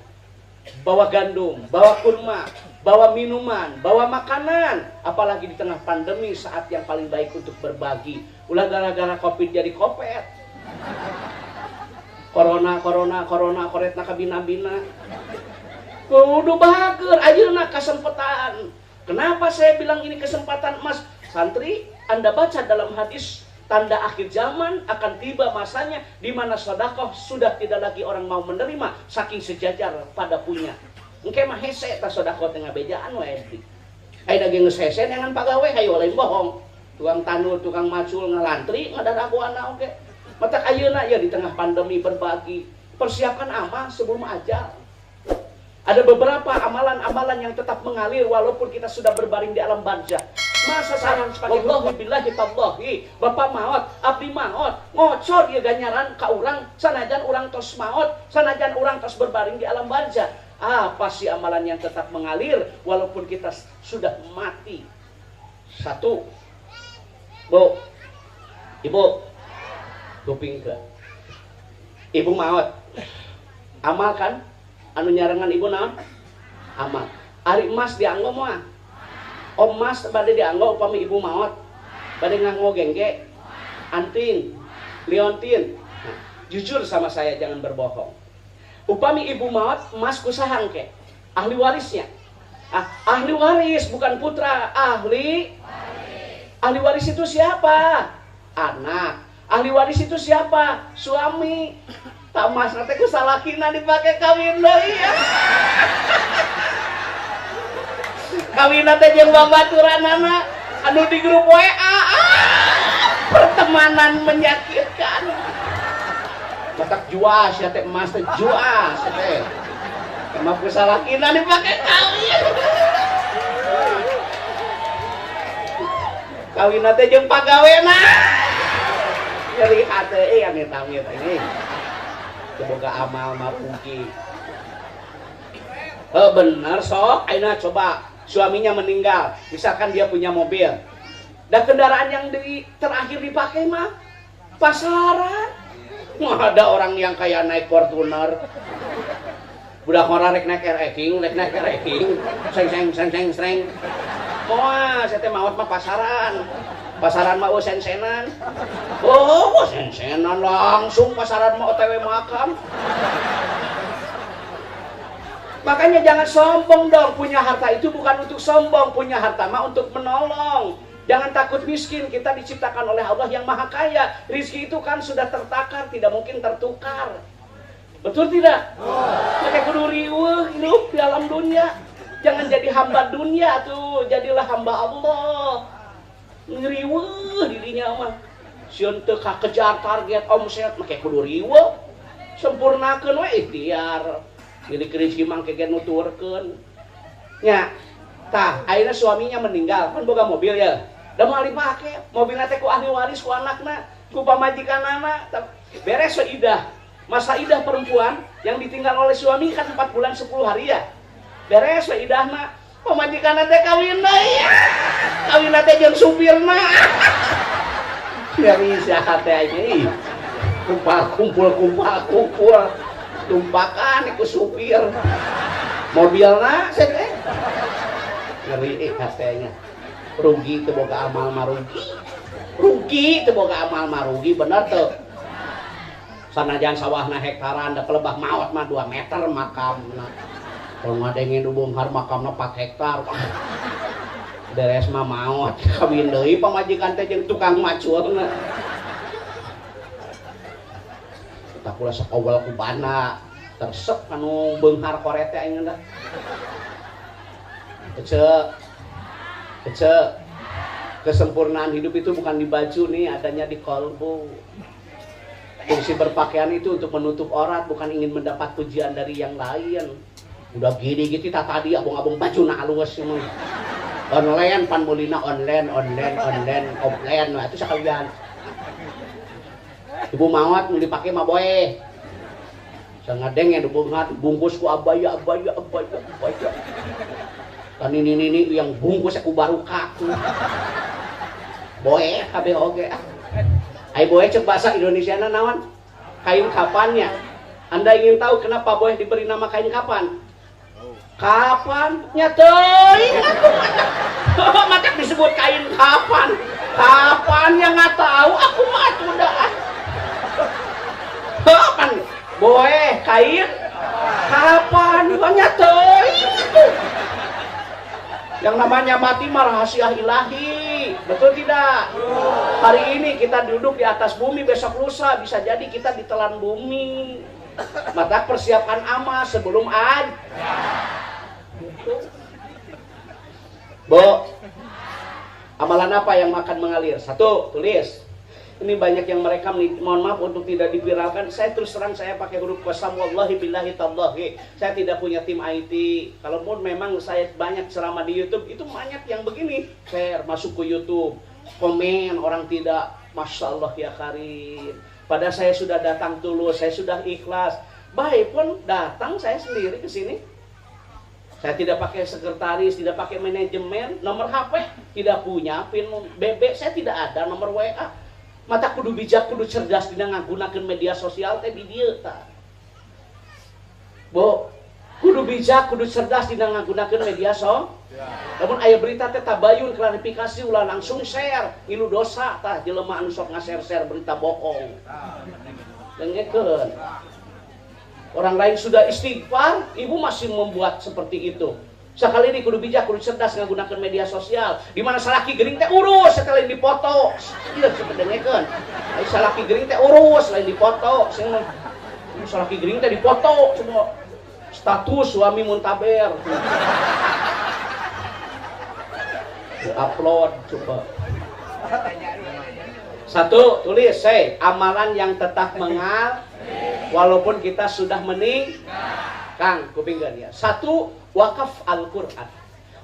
bawa gandum, bawa kurma, bawa minuman, bawa makanan. Apalagi di tengah pandemi saat yang paling baik untuk berbagi. Ulah gara-gara Covid jadi kopet. Corona koretna kabina-bina. Kudu bahagia, ayeuna kesempatan. Kenapa saya bilang ini kesempatan emas? Santri, Anda baca dalam hadis, tanda akhir zaman akan tiba masanya di mana sedekah sudah tidak lagi orang mau menerima saking sejajar pada punya. Engke mah hese ta sedekah teh ngabejaan wae. Ai da geus hese dengan pagawe hayu lain bohong. Tukang tanur, tukang macul ngalantri ngadaragoana oge. Matak ayeuna ya di tengah pandemi berbagi. Persiapkan amal sebelum ajal. Ada beberapa amalan-amalan yang tetap mengalir walaupun kita sudah berbaring di alam barzah. Masa sarang sebagai Allahu billahi tallahi, Bapak maot, abdi maot, ngocor ieu ganyaran ka urang sanajan urang tos maot, sanajan urang tos berbaring di alam barzah. Apa sih amalan yang tetap mengalir walaupun kita sudah mati? Satu. Bu. Ibu. Kuping ke. Ibu maot. Amalkan anu nyarengan ibu naon? Amal. Ari emas dianggo moal. Om mas bade dianggo upami ibu maot. Bade nganggo gengge, anting, liontin. Nah, jujur sama saya jangan berbohong. Upami ibu maot emas kusahang ke? Ahli warisnya. Ahli waris bukan putra, ahli. Ahli waris itu siapa? Anak. Ahli waris itu siapa? Suami. Tak mas nanti ku salakina dipakai kawin deui ya. Kawin nanti jeung babaturanana anu di grup WA. Pertemanan menyakitkan. Matak juas ya teh emas teh juas teh. Emang ku salakina dipakai kawin. Kawin nanti jeung pagawena. Jadi hate anu tamit ini. Semoga amal mapuki. Benar sok, aina coba suaminya meninggal, misalkan dia punya mobil, dan kendaraan yang terakhir dipakai mah pasaran. Ada orang yang kayak naik Fortuner, budak orang rek naik reking, seng. Moa, saya teh maot mah pasaran. Pasaran mah sen-senan. Oh, sen-senan langsung pasaran mah OTW makam. Makanya jangan sombong dong, punya harta itu bukan untuk sombong, punya harta mah untuk menolong. Jangan takut miskin, kita diciptakan oleh Allah yang Maha Kaya. Rizki itu kan sudah tertakar, tidak mungkin tertukar. Betul tidak? Maka kudu riweuh hidup di alam dunia. Jangan jadi hamba dunia tuh, jadilah hamba Allah. Ngeriweuh dirinya mah sieun teu kakejar target omset make kudu riweuh sempurnakeun we ikhtiar jadi rezeki mah kege nuturkeun nya tah ayeuna suaminya meninggal kan boga mobil ya da moal dipake mobilna teh ku ahli waris ku anakna ku pamajikanana beres we idah masa idah perempuan yang ditinggal oleh suami kan 4 bulan 10 hari ya beres we idahna pamajikanna teh kawin deui kawin teh jeung supirna. Dari siapa teh ini? Kumpul. Tumpakan iku supir. Mobilna saya teh. Ngeri katanya. Rugi teu boga amal marugi. Rugi teu boga amal marugi bener teu. Sanajan sawahna hektaran da kelebah maot mah 2 meter makamna. Kalau ngadengin bongkar makamna 4 hektar. Beres mah maot kawin deui pamajikan teh jeung tukang macurna. Kita pula sakawal ku bana tersep anu beunghar korete aing da. Kece. Kesempurnaan hidup itu bukan di baju nih, adanya di kolbu. Fungsi berpakaian itu untuk menutup aurat, bukan ingin mendapat pujian dari yang lain. Udah gini gitu tadi abong-abong baju na halus emang. Online pan mulina online offline nah itu sekalian. Ibu maot nu dipake mah boe. Sangadeng yang dibungkat bungkus ku abaya. Dan ini yang bungkus aku baru kaku. Boe kabeh oge. Ai boe cek bahasa Indonesiana naon? Kain kapannya. Anda ingin tahu kenapa boe diberi nama kain kapan? Kapan? Nyateuing aku mata disebut kain kapan. Kapan yang nggak tahu aku mah udah. Kapan? Boe kain kapan? Nyateuing yang namanya mati mah rahasia ilahi, betul tidak? Hari ini kita duduk di atas bumi, besok lusa bisa jadi kita ditelan bumi. Maka persiapan amal sebelum Bo, amalan apa yang makan mengalir? Satu, tulis. Ini banyak yang mereka mohon maaf untuk tidak dipiralkan. Saya terus terang saya pakai huruf qasam wallahi billahi tallahi. Saya tidak punya tim IT. Kalaupun memang saya banyak ceramah di YouTube, itu banyak yang begini. Share masuk ke YouTube, komen orang tidak, Masya Allah ya Karim. Padahal saya sudah datang tulus, saya sudah ikhlas. Baik pun datang saya sendiri ke sini. Saya tidak pakai sekretaris, tidak pakai manajemen, nomor HP tidak punya, pin BB saya tidak ada, nomor WA. Mata kudu bijak, kudu cerdas dina nggunakeun media sosial teh di dieu tah. Bo, kudu bijak, kudu cerdas dina nggunakeun media sosial. Namun aya berita teh tabayun klarifikasi ulah langsung share, ngilu dosa tah jelema anu sok nga-share berita bohong. Dengekeun. Orang lain sudah istighfar, ibu masih membuat seperti itu. Sekali ini kudu bijak, kudu cerdas menggunakan media sosial. Di mana salaki gering teh urus setelah dipoto. Iya sependengekeun. Ai salaki gering teh urus lain dipoto. Sing salaki gering teh dipoto semua. Status suami muntaber. Upload coba. Satu, tulis amalan yang tetap mengal walaupun kita sudah Kang, kupingkan ya. Satu, wakaf Al-Quran.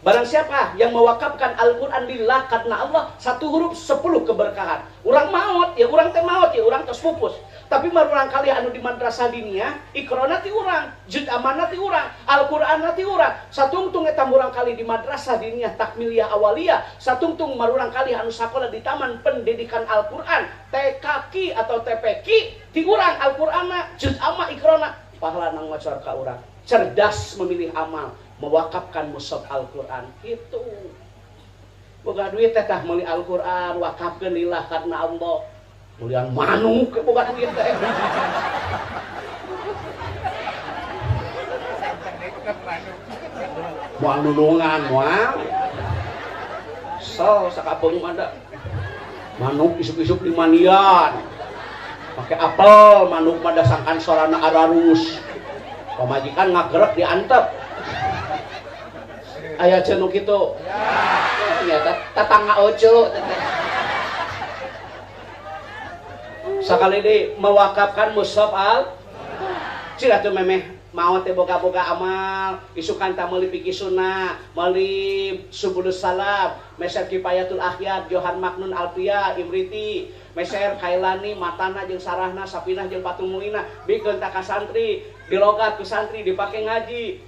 Barang siapa yang mewakafkan Al-Quran lillah karena Allah, satu huruf 10 keberkahan. Urang maot, ya urang teh maot, ya urang tos pupus. Tapi marurang kali anu di madrasah dinia, ikrona ti urang, juz amanah ti urang, Al-Quran ti urang. Satungtung eta murang kali di madrasah dinia takmiliyah awaliyah, satungtung marurang kali anu sakola di taman pendidikan Al-Quran, TKQ atau TPQ, ti urang Al-Qur'anna, juz amah ikrona. Pahala nang macar ka urang. Cerdas memilih amal, mewakafkan mushaf Al-Qur'an. Itu. Boga duit teh tah meuli Al-Qur'an, wakafkeun lillah karena Allah. Mulian manuk boga duit teh. Moal nulungan, moal. So sakapeung ada. Manuk isuk-isuk di manian. Pakai apel, manuk pada sangkan sorana ararus. Pemajikan ngagerek diantep. Aya cenuk kitu. Ya, tetangga ojo. Sakali deui mewakafkan mushaf al. Cira tuh memeh mau teh boga-boga amal, isukan ta meuli fikih sunnah, meuli subulus salam, meser kifayatul akhyat, Johan Maknun Alfia, Imriti, meser Kailani, Matana jeung Sarahna, Sapinah jeung Patumulina, bikeun ta ka santri, dilogat ku santri dipake ngaji.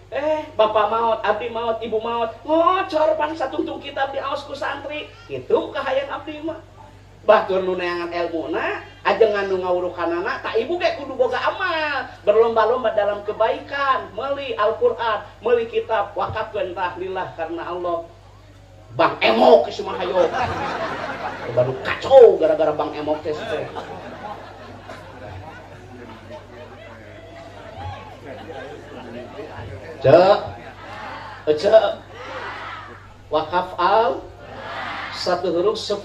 Bapak maot, abdi maot, ibu maot, ngocor pan satungtung kitab di aos ku santri. Kitu kahayang abdi mah. Batur nu neangan elmuna, ajengan nu ngawurukanana, tak ibu ge kudu boga amal, berlomba-lomba dalam kebaikan, meuli Al-Qur'an, meuli kitab, wakafkeun lillah karena Allah. Bang Emok geus mah hayo. Baru kacau gara-gara Bang Emok teh. Cek. Wakaf al satu huruf 10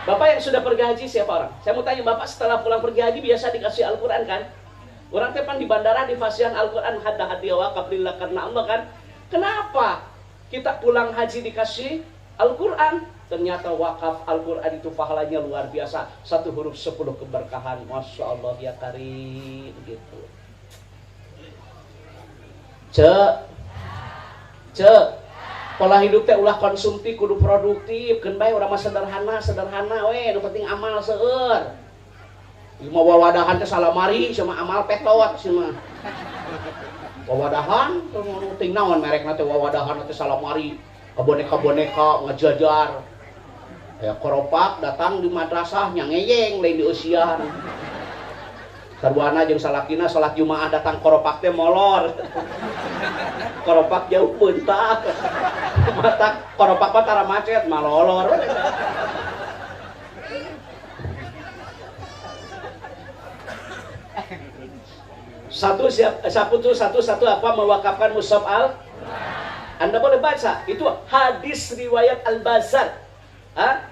Bapak yang sudah pergi haji siapa orang? Saya mau tanya Bapak setelah pulang pergi haji biasa dikasih Al-Quran kan? Orang tepan di bandara di fasihan Al-Quran hadiah wakaf lillah karena Allah kan? Kenapa kita pulang haji dikasih Al-Quran? Ternyata wakaf Al-Quran itu pahalanya luar biasa. Satu huruf 10 keberkahan. Masya Allah ya karim gitu. Pola hidup teh ulah konsumtif kudu produktif, keun bae urang mah sederhana we, nu penting amal seueur. Mau wawadahan teh salamari sama amal petot sih mah. Wawadahan ting naon merekna teh wawadahan teh salamari. Boneka-boneka ngejajar. Ya koropak datang di madrasah nyangeyeng lain di usian. Sarwana jeung salakina salat Jumaah datang koropak teh molor. Koropak jauh bentak. Mata koropak mah tara macet malolor. Satu apa mewakafkan mushaf al. Anda boleh baca itu hadis riwayat Al-Bazzar.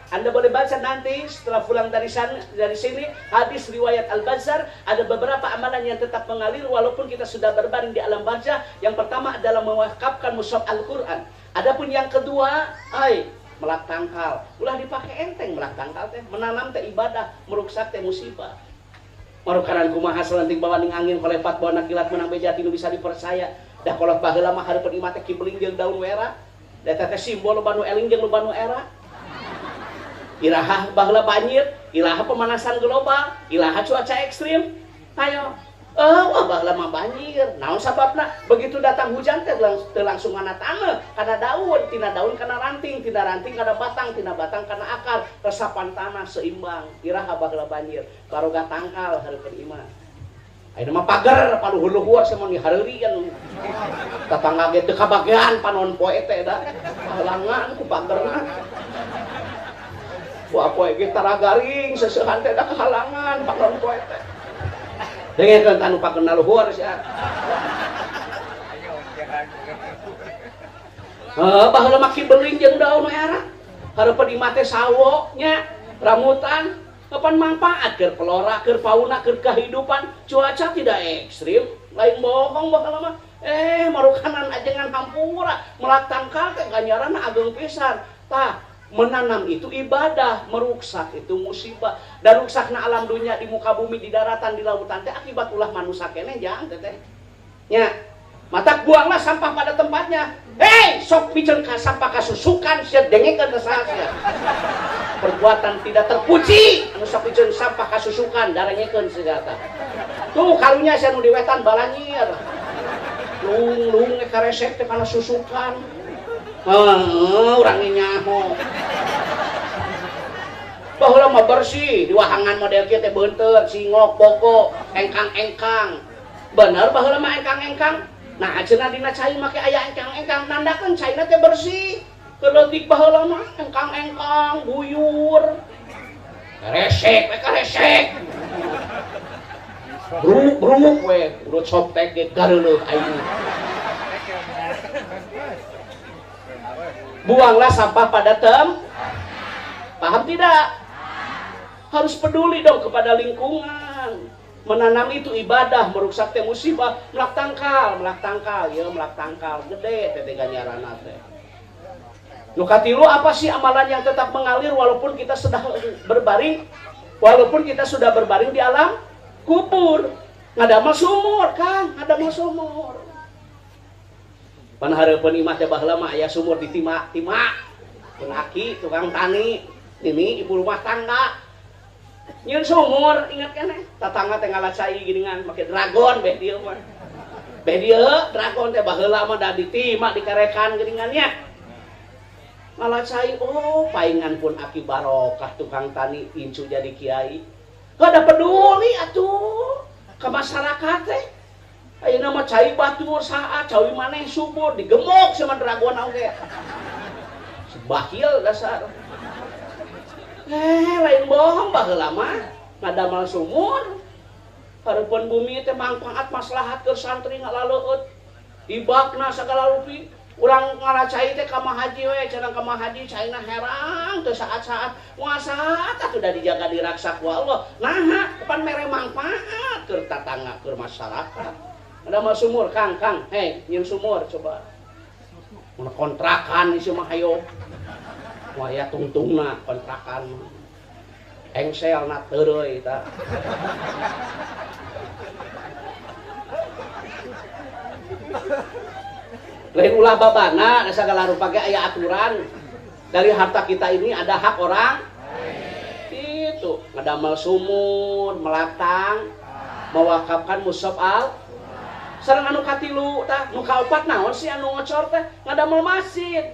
Anda boleh baca nanti setelah pulang dari sini hadis riwayat Al-Bazzar. Ada beberapa amalan yang tetap mengalir walaupun kita sudah berbaring di alam barzah. Yang pertama adalah mewakafkan mushaf Al-Quran. Adapun yang kedua, melak tangkal. Ulah dipakai enteng melak tangkal teh. Menanam teh ibadah, meruksak teh musibah. Marukaran kumaha selenting bawa ning angin kolepat bawa kilat menang beja tinu bisa dipercaya. Dah kolot baheula mah hareupeun imah teh kibling jeung daun wera. Da teh simbol loba nu eling jeung loba nu era. Ilaha baheula banjir, ilaha pemanasan global, ilaha cuaca ekstrim. Ayo. Wah baheula mah banjir. Naon sababna? Begitu datang hujan teh langsung ngana taneuh, kana daun, tina daun kana ranting, tina ranting kana batang, tina batang kana akar, resapan tanah seimbang. Iraha baheula banjir, karoga tangkal hareupeun imah. Ayeuna mah pager paluhur-luhur sama ni hareurieun. Tatangga ge teu kabagean panon poe teh da. Halangan ku pagerna. Wah poe ge tara garing seseuhan teh da kahalangan panon poe teh. Dengekeun anu pakeun luhur sia. Baheula mah kibeling jeung daun era. Hareupeun imah teh sawo nya, rambutan. Kapan manfaat keur pelora, keur fauna, keur kehidupan, cuaca tidak ekstrim, lain bohong bakal mah. Marukanan ajengan hampura, melak tangkal teh ganjaranna ageng pisan. Tah, menanam itu ibadah, meruksak itu musibah. Dan ruksakna alam dunia di muka bumi, di daratan, di lautan teh akibat ulah manusia keneh jangan teh. Nya, mata buanglah sampah pada tempatnya. Sok piceun ka sampah kasusukan sia dengekeun saha. Perbuatan tidak terpuji anu sok piceun sampah kasusukan darengekeun segala. Tuh karunya sia nu di wetan balanyir. Lung karesek teh kana susukan. Urang nyaho. Baheula mah bersih, di wahangan model kieu teh beunteur, singok, boko, engkang-engkang. Bener baheula mah engkang-engkang. Nah, cenah dina cai make aya engkang-engkang nandakeun caina teh bersih. Keleutik baheula mah engkang-engkang, buyur. Karesek. Brumuk we, urut soptek ge gareuleuk aing. Buanglah sampah pada paham tidak? Harus peduli dong kepada lingkungan. Menanam itu ibadah, meruksak teh musibah, melak tangkal, ya melak tangkal, gede teh ganjaranna teh. Nu katilu apa sih amalan yang tetap mengalir walaupun kita sudah berbaring di alam kubur? Ngadamel sumur, Kang, ngadamel sumur. Pan hareupeun imah teh baheula mah aya sumur di timah. Pun aki tukang tani, ini ibu rumah tangga. Nyieun sumur ingat keneh. Tatangga teh ngalacai geuningan make dragon beh dieu mah. Beh dieu dragon teh baheula mah da ditimah dikarekan geuningan nya. Ngalacai paingan pun aki barokah tukang tani incu jadi kiai. Kada peduli atuh ka masyarakat teh. Ayeuna mah cai batur saha cawi maneh subur digemuk sama dragon oge. Sebahil dasar. Lain bohong baheula mah ngadamel sumur. Hareupeun bumi teh mangpaat maslahat keur santri ngalaleueut. Ibakna sagala rupi. Urang ngaracai teh ka mahaji we, cenah ka mahaji caina herang teu saat-saat. Muasaat atuh da dijaga diraksa ku Allah. Naha kapan mere mangpaat keur tatangga keur masyarakat. Ngadamel sumur Kang, nyieun sumur coba. Mun kontrakan ieu mah hayo. Waya tungtungna kontrakan engselna teureuy eta. Lain ulah babana sagala rupa ge aya aturan. Dari harta kita ini ada hak orang. gitu ngadamel sumur melatang mewakafkan mushaf al sareng anu katilu tah nu kaopat naon sih anu ngocor teh ngadamel masjid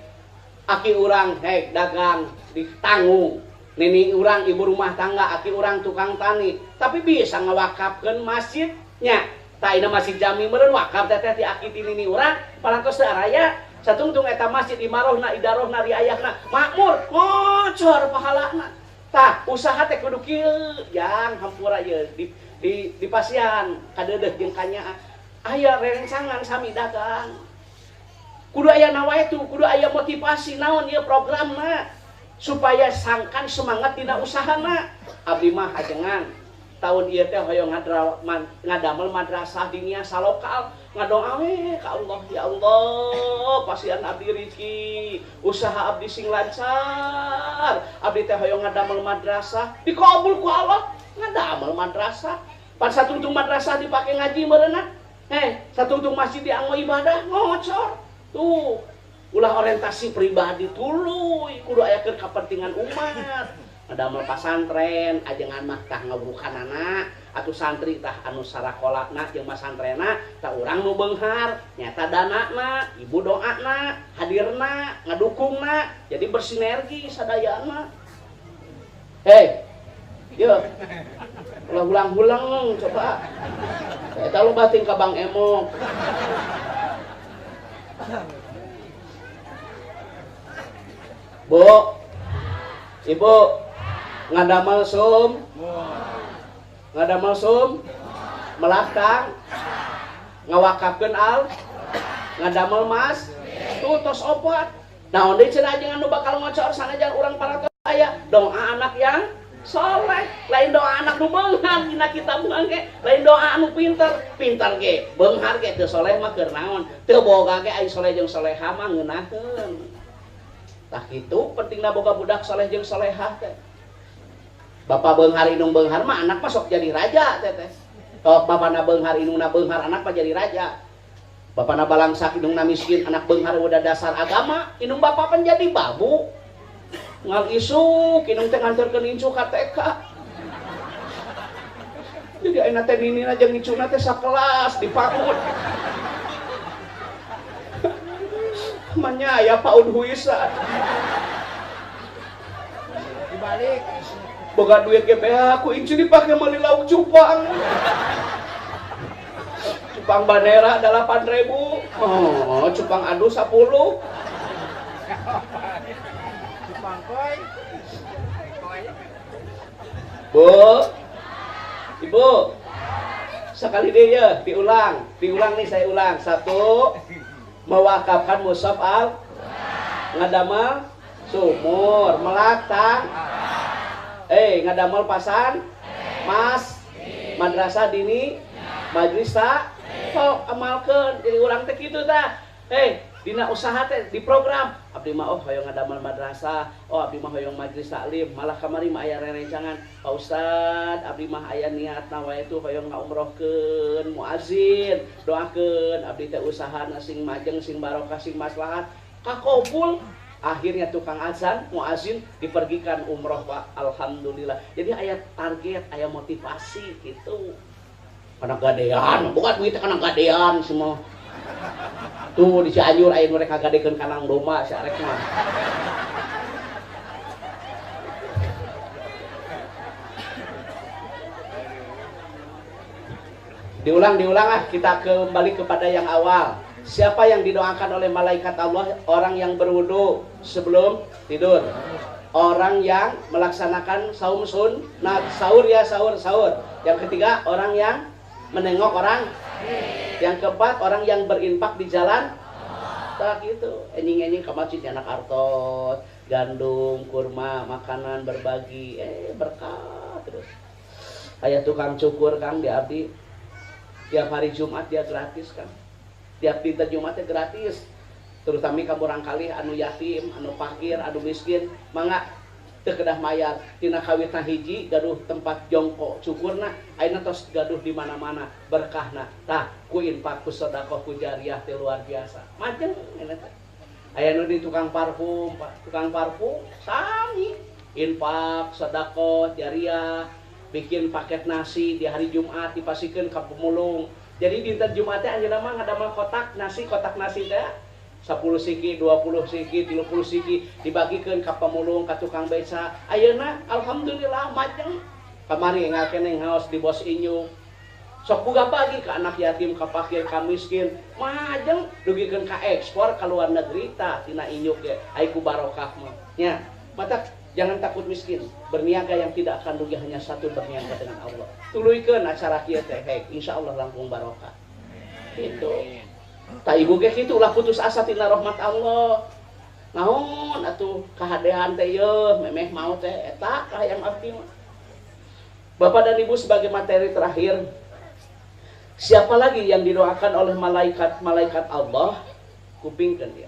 aki urang dagang di tanggung nini urang ibu rumah tangga aki urang tukang tani tapi bisa ngawakafkeun masjidnya tak ina masjid jami meureun wakaf teh ti aki ti nini urang parantos teu araya satungtung eta masjid imarohna idarohna riayahna makmur ngocor pahalana tah usaha teh kudu kieu jang hampura ye di pasian kadeudeuh jeung kanya aya rerencangan sami dagang kudu aya nawaitu kudu aya motivasi naon ieu programna supaya sangkan semangat dina usahana abdi mah ajengan tahun ieu teh hoyong ngadamel madrasah dinia salokal ngadoa we ka Allah ya Allah pasian abdi rezeki usaha abdi sing lancar abdi teh hoyong ngadamel madrasah dikabul ku Allah ngadamel madrasah pan satungtung madrasah dipake ngaji meureunna satungtung masjid dianggo ibadah ngocor tuh ulah orientasi pribadi tuluy kudu aya keur kapentingan umat ngadamel pasantren ajengan mah tah ngawrukanana atuh santri tah anu sarakolana jeung masantrenna tah urang nu beunghar nyata danana ibu doana hadirna ngadukungna jadi bersinergi sadayana yeuh ulang-ulang coba eta lo bating ka Bang Emok Bu, Ibu, ngadamel sum, melatang, ngawakafkeun al, ngadamel mas, tuh tos opat. Nah, deui cenah ajengan nu bakal ngocor sanajan urang paratos aya doa anak yang soleh, lain doa anak nu beunghar dina kitab ge, lain doa anu pinter ge, beunghar ge teu soleh mah keur naon, teu boga ge ai soleh jeung solehah mah ngeunaheun. Tah kitu pentingna boga budak soleh jeung solehah teh. Bapa beunghar indung beunghar mah anak mah sok jadi raja teh. Sok bapana beunghar indungna beunghar anak mah jadi raja. Bapana balangsak indungna miskin anak beunghar udah dasar agama, indung bapa pan jadi babu. Ngal isuk indung teh nganterkeun incu ka TK. Jadi ayeuna teh ninina jeung incuna teh sakelas dipaut. Manya ya paud huisa dibalik boga duit GBH aku incu dipake meuli lauk cupang banera 8.000 cupang adu 10 cupang koi Bu Ibu sekali deh ya diulang nih saya ulang 1 mewakafkan mushaf al ngadamel sumur melatang ngadamel pasan mas madrasah dini majlis tak sok amalkeun jadi urang teh kitu tah dina usaha teh di program abdi mah hoyong ngadamel madrasah abdi mah hoyong majlis taklim malah kamari mah aya rerencangan Pak Ustad abdi mah aya niatna wae tu hoyong ngaumrohkeun muazin doakeun abdi teh usahana sing majeng sing barokah sing maslahat kakobul akhirnya tukang azan muazin dipergikan umroh Pak alhamdulillah jadi aya target aya motivasi gitu kana gadean bukan duit kana gadean semua tuh di Cianjur aya mereka gadekeun kanang domba sarek mah diulang kita kembali kepada yang awal. Siapa yang didoakan oleh malaikat Allah? Orang yang berwudu sebelum tidur, orang yang melaksanakan saum sunat, sahur ya sahur. Yang ketiga orang yang menengok orang. Yang keempat orang yang berinfak di jalan. Tak gitu. Enjing ke masjid anak artos, gandum, kurma, makanan berbagi, berkah terus. Kayak tukang cukur Kang di abdi. Tiap hari Jumat dia gratis Kang. Tiap dinten Jumatnya gratis. Terutama kamu barangkali anu yatim, anu fakir, anu miskin, mangga teu kedah mayar. Tina kawitna hiji gaduh tempat jongkok cukurna, ayeuna tos gaduh di mana-mana berkahna. Tah, ku infak ku sedekah ku jariah teh luar biasa. Majeng eta teh. Aya nu di tukang parfum, Pak. Tukang parfum sami infak, sedekah, jariah, bikin paket nasi di hari Jumat dipasikeun ka pemulung. Jadi dinten Jumat teh anjeunna mah ngadamel kotak nasi teh 10 siki, 20 siki, 30 siki dibagikeun ka pemulung, ka tukang beca. Ayeuna alhamdulillah majeng. Kamari ngakeneng haos di bos inyu. Sok boga bagi ka anak yatim, ka fakir, ka miskin. Majeng dugikeun ka ekspor ka luar negeri tah tina inyu ge. Ai ku barokah mah. Nya, mata jangan takut miskin. Berniaga yang tidak akan rugi hanya satu, berniaga dengan Allah. Tuluikeun acara kieu teh, insyaallah langkung barokah. Gitu. Tak ibu ge kitu ulah putus asa tina rahmat Allah. Naon atuh kahadean teh yeuh memeh mau teh eta kahayang abdi mah. Bapak dan Ibu, sebagai materi terakhir, siapa lagi yang didoakan oleh malaikat Allah? Kupingkan dia.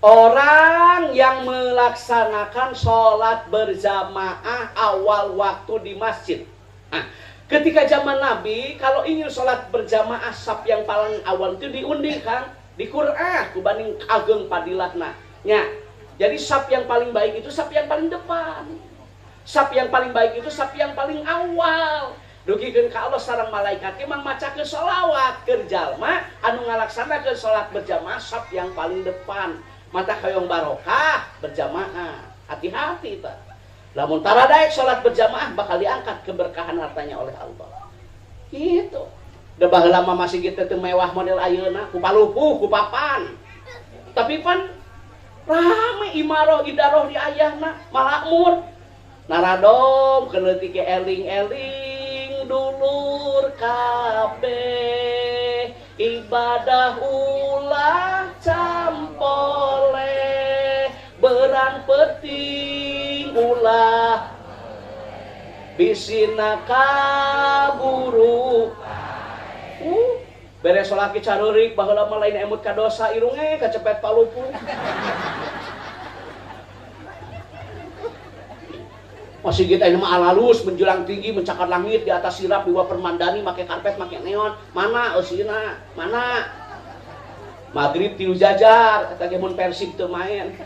Orang yang melaksanakan sholat berjamaah awal waktu di masjid. Nah, ketika zaman Nabi, kalau ingin sholat berjamaah saf yang paling awal itu diundi kan, di Qur'an, kubanding ageng padilahna. Ya, jadi saf yang paling baik itu saf yang paling depan. Saf yang paling baik itu saf yang paling awal. Dugikeun ka Allah sareng malaikat emang macakeun sholawat keur jalma anu ngalaksanakeun sholat berjamaah saf yang paling depan. Mata hoyong barokah berjamaah. Hati-hati tah. Lamun taradaek sholat berjamaah bakal diangkat keberkahan hartanya oleh Allah. Gitu. Da baheula mah masih kitu teu mewah model ayeuna, ku palupuh, ku papan. Tapi pan rame imaroh idaroh di ayahna, malakmur. Naradom keleutik ke eling-eling dulur kabeh ibadah ulah campole berang penting ulah bisina kaburu beres salat carurik baheula mah lain emut ka dosa irunge kacepet palupu. Masih kita ini mah alalus menjulang tinggi mencakar langit di atas sirap di bawah permandani make karpet make neon mana eusina mana maghrib tilu jajar eta ge mun Persib teu main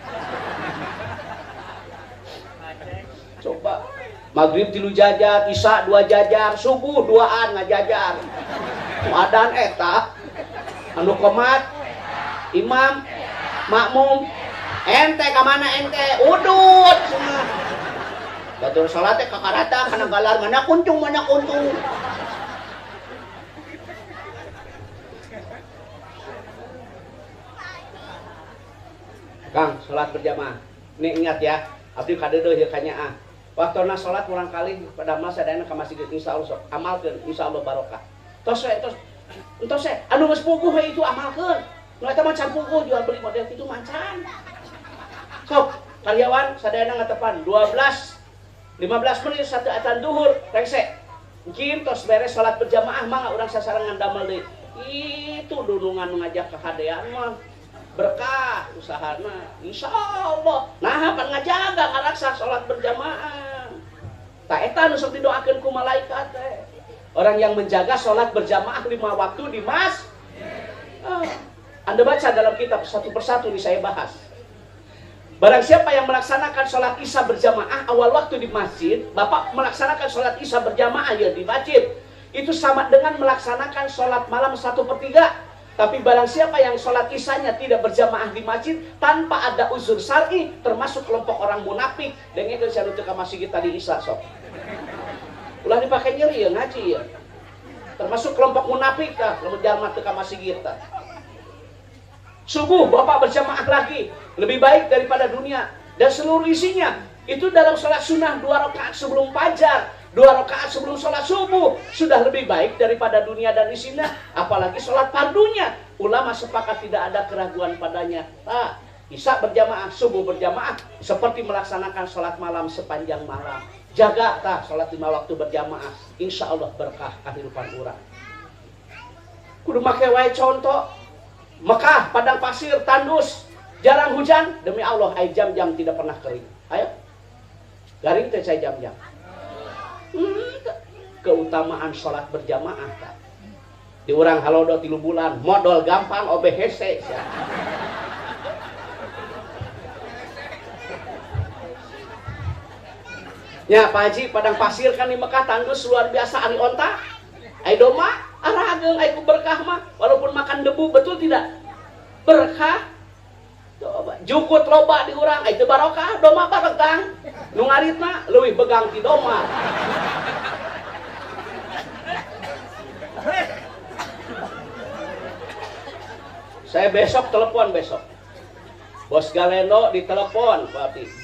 coba maghrib tilu jajar isya 2 jajar subuh 2an ngajajar muadan eta anu komat imam makmum ente ka mana ente udut cenah. Batur salat teh kakarata kana galar mana kuntung. Kang, salat berjamaah. Nih ingat ya, abdi kadeueuh ieu kanyaah. Waktuna salat urang kali pada masa sadayana ka masjid insyaallah sok amalkeun insyaallah barokah. Tos anu geus puguh we itu amalkeun. Nu eta mah can puguh jual beli model kitu mancan. Sok karyawan sadayana ngatepan 15 menit satu adzan duhur rengse mungkin tos beres salat berjamaah mah urang sasarangan damel deui itu dulungan ngajak kahadean mah berkah usahana insyaallah nah pan ngajaga ngaraksa salat berjamaah ta eta nu sok didoakeun ku malaikat teh orang yang menjaga salat berjamaah 5 waktu di masjid. Anda baca dalam kitab satu persatu ini saya bahas. Barang siapa yang melaksanakan sholat isya berjamaah awal waktu di masjid, Bapak melaksanakan sholat isya berjamaah ya di masjid, itu sama dengan melaksanakan sholat malam 1/3. Tapi barang siapa yang sholat isyanya tidak berjamaah di masjid tanpa ada uzur syar'i, termasuk kelompok orang munafik, dengan itu saya ka masjid kita di isya sok. Ulah dipakai nyeri ya ngaji ya. Termasuk kelompok munafik tah, lamun jalma teu ka masjid kita. Subuh Bapak berjamaah lagi lebih baik daripada dunia dan seluruh isinya. Itu dalam sholat sunnah 2 rakaat sebelum fajar, 2 rakaat sebelum sholat subuh sudah lebih baik daripada dunia dan isinya. Apalagi sholat fardunya, ulama sepakat tidak ada keraguan padanya. Isya berjamaah, subuh berjamaah seperti melaksanakan sholat malam sepanjang malam. Jaga sholat 5 waktu berjamaah, insya Allah berkah kehidupan urang. Kudu make wae contoh. Mekah, padang pasir, tandus, jarang hujan, demi Allah, air jam-jam tidak pernah kering. Ayo, garing teh saya jam-jam. Keutamaan sholat berjamaah, tak? Di urang halodo 3 bulan, modal gampang, obe hese. Ya Pak Haji, padang pasir kan di Mekah tanggus luar biasa ari onta. Ai doma arageung ai ku berkah mah walaupun makan debu betul tidak? Berkah. Coba jukut loba di urang ai teu barokah, doma barokah. Nu ngaritna leuwih begang ti doma. Saya besok telepon besok. Bos Galeno ditelepon,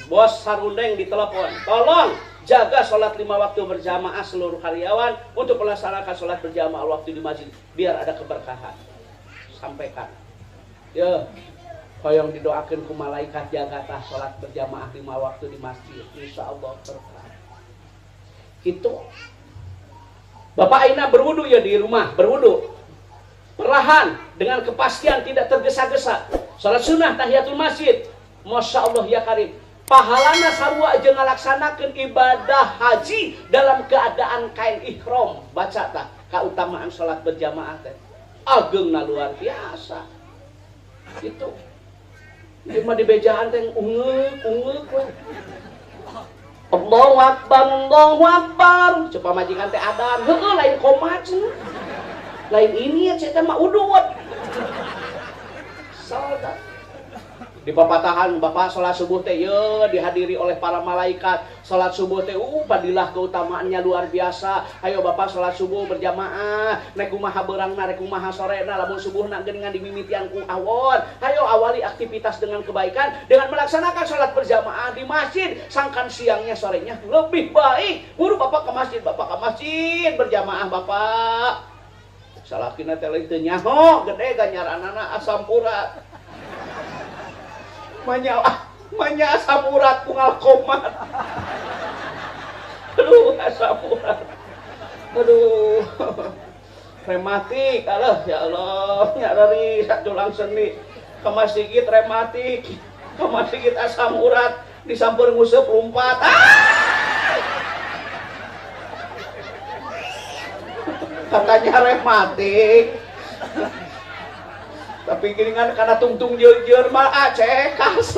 Bos Sarundeng ditelepon. Tolong jaga sholat 5 waktu berjamaah seluruh karyawan untuk melaksanakan sholat berjamaah waktu di masjid biar ada keberkahan. Sampaikan. Ya, hoyong didoakan ku malaikat jaga tah sholat berjamaah 5 waktu di masjid. Insya Allah berkah. Gitu. Bapak Aina berwudu ya di rumah, berwudu. Perlahan dengan kepastian tidak tergesa-gesa. Salat sunnah tahiyatul masjid. Masya Allah ya karim. Pahalana sarua aja ngalaksanakan ibadah haji dalam keadaan kain ihram. Baca tak keutamaan salat berjamaah teh. Agengna luar biasa. Gitu. Ieu mah di bejaan teh ungeuk we. Allahu akbar, Allahu akbar. Coba majikan teh adan, heueuh lain komat. Lain ini ya cerita mah udut. Salat di papatahan bapak sholat subuh teh ya dihadiri oleh para malaikat. Sholat subuh teh padilah keutamaannya luar biasa. Ayo bapak sholat subuh berjamaah nek kumaha beurangna rek kumaha sorena lamun subuhna geuningan dimimitian ku awon. Ayo awali aktivitas dengan kebaikan dengan melaksanakan sholat berjamaah di masjid. Sangkan siangnya sorenya lebih baik. Buru bapak ke masjid berjamaah bapak. Salakina teh lain teu nyaho gede ganyaranana asam urat. Manya asam urat kungal komat. Aduh asam urat. Aduh. Rematik Allah ya Allah. Nya dari tulang sendi ke masjid rematik, ke masjid asam urat disampur nguseup lompat. Katanya rematik. Tapi gini kan karena tungtung jeur mah aceh kas.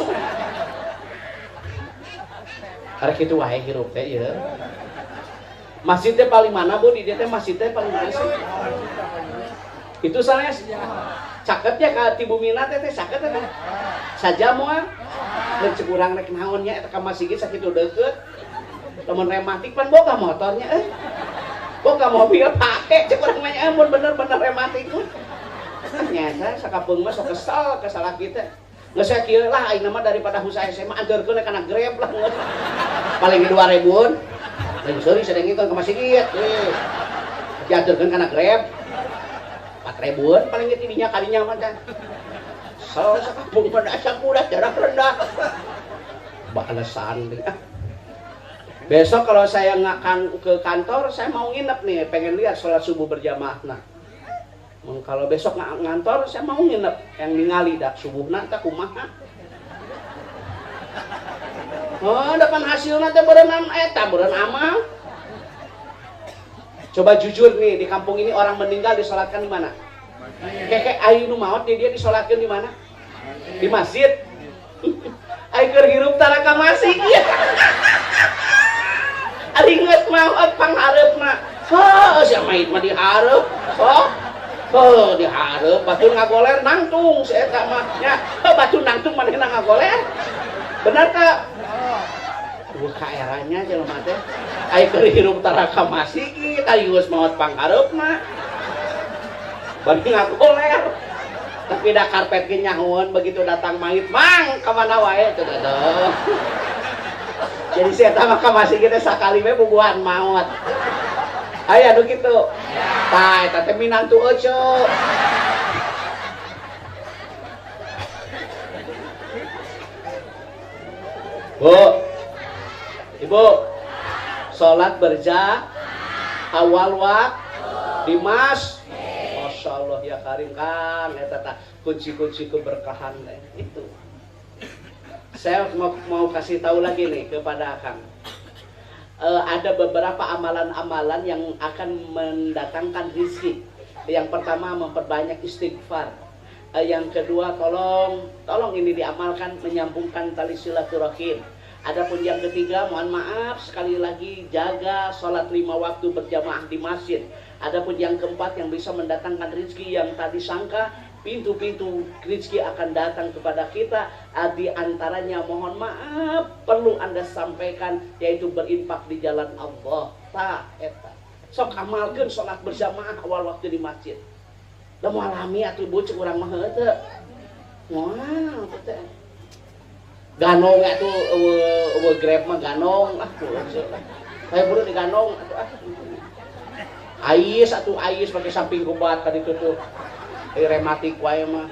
Karena kitu wae hirup teh ieu. Masjid teh paling mana Bu? Di dieu teh masjid teh paling mana sih? Itu sanes caketnya ka ti bumina teh caket teh. Saja moal. Mun cek urang rek naon nya eta ka masjid sakitu deukeut. Lamun rematik pan boga motornya boga mobil pake cek urang mah amun bener-bener rematik mah. Nyata sakapeung mah sok kesal salah kita. Geus sakieu lah aing mah daripada usaha SMA anjeurkeun kana Grab lah. Paling 2000-an. Lain seuri sedengkeun ke masjid. Diaturkeun kana Grab. 4000-an paling ge tidinya kalinya mah teh. Sal sakapeung mah asa kudat jarak rendah. Balesan deh. Besok kalau saya akan ke kantor, saya mau nginep nih, pengen lihat sholat subuh berjamaah. Nah, kalau besok ngantor, saya mau nginep yang ningali dah subuh nanti kumaha. Oh, depan hasilnya teh berenam beren amal. Coba jujur nih, di kampung ini orang meninggal disolatkan di mana? Keke ayu nu maot dia disolatkan di mana? Di masjid. Ayo keur hirup tara ka masjid. Ari geus maot panghareupna. Heuh, sia mait mah dihareup. Dihareup batur ngagoler nangtung si eta mah nya. Batur nangtung manehna ngagoler. Bener teh? Duh kaeranya jelema teh. Ai keur hirup tara ka masjid, ari geus maot panghareupna. Bari ngagoler. Tapi da karpet ge nyahoeun begitu datang mait, "Mang, ka mana wae?" Teu deuh. Jadi saya tahu maka masih kita sakali we bubuhan maut. Aya anu kitu. Tah eta teh minantu euceuk. Bu. Ibu. Salat awal waktu di mas. Masya Allah ya karim kan eta tah kunci-kunci keberkahan itu. Saya mau kasih tahu lagi nih kepada Akang. Ada beberapa amalan-amalan yang akan mendatangkan rezeki. Yang pertama memperbanyak istighfar. Yang kedua tolong ini diamalkan menyambungkan tali silaturahim. Adapun yang ketiga, mohon maaf sekali lagi jaga sholat 5 waktu berjamaah di masjid. Adapun yang keempat, yang bisa mendatangkan rezeki yang tadi sangka pintu-pintu rezeki akan datang kepada kita. Di antaranya mohon maaf perlu Anda sampaikan, yaitu berinfak di jalan Allah. Eta sok amalkan sholat berjamaah awal waktu di masjid. Da moal lami atuh bucuk urang mah heunteu. Moal teh. Ganong atuh eueuh Grab mah ganong lah. Saya buru di ganong atuh. Ais pakai samping kubat tadi tuh. Rematik wae mah.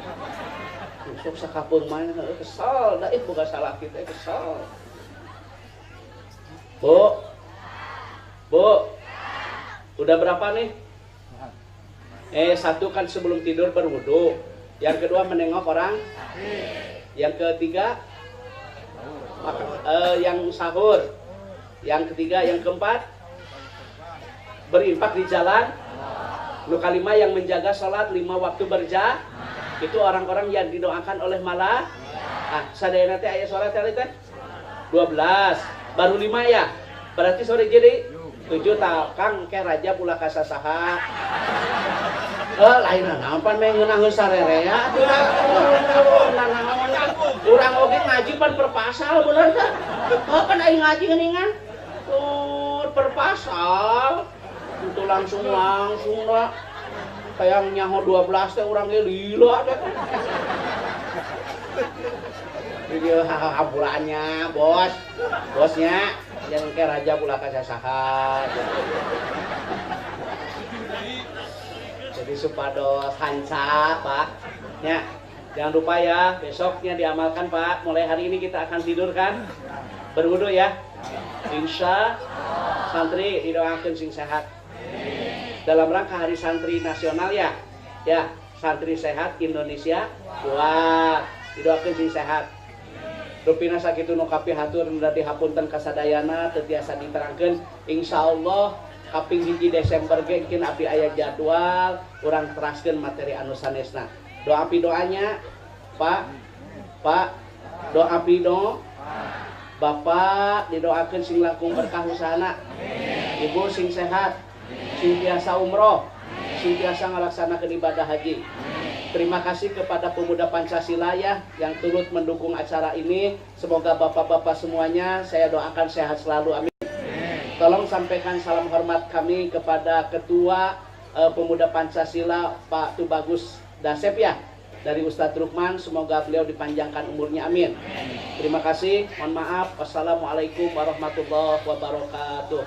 Sok sakapeung mah kesal, da boga salah kita kesal. Bu, udah berapa nih? Satu kan sebelum tidur berwudu. Yang kedua menengok orang. Yang ketiga yang sahur. Yang ketiga, yang keempat berinfak di jalan. Nu kalima yang menjaga sholat 5 waktu berjamaah. Itu orang-orang yang didoakan oleh malaikat. Sadayana teh aya sholat teh 12. Baru 5 ya. Berarti sore jadi 7 Kang ke raja pula kasasaha. Lain naon meh ngeunaheun sarerea urang oge ngaji pan perpasal bener teh. Kan aing ngaji geuningan. Perpasal. Itu langsung lah. Kayak nyaho 12 teh urang ge lila teh. Video haburannya bosnya yang ke raja pula kasasaha. Jadi supados hanca Pak ya, jangan lupa ya besoknya diamalkan Pak. Mulai hari ini kita akan tidur kan berwudu ya, insya santri didoakan sing sehat dalam rangka hari santri nasional ya santri sehat Indonesia kuat didoakan sing sehat. Rupina sakitu nu kapihatur mudah dihapunten kasadayana teu tiasa diterangkeun. Insyaallah kaping 1 Desember ge engkeun abdi aya jadwal urang teraskeun materi anu sanesna. Doa doanya Pak doa pido Bapak didoakeun sing langkung berkah usahana. Ibu sing sehat, sing tiasa umroh, sing tiasa ngalaksanakeun ibadah haji. Terima kasih kepada pemuda Pancasila ya yang turut mendukung acara ini. Semoga bapak-bapak semuanya saya doakan sehat selalu, amin. Tolong sampaikan salam hormat kami kepada Ketua Pemuda Pancasila Pak Tubagus Dasep ya dari Ustadz Rukman. Semoga beliau dipanjangkan umurnya, amin. Terima kasih, mohon maaf. Wassalamualaikum warahmatullahi wabarakatuh.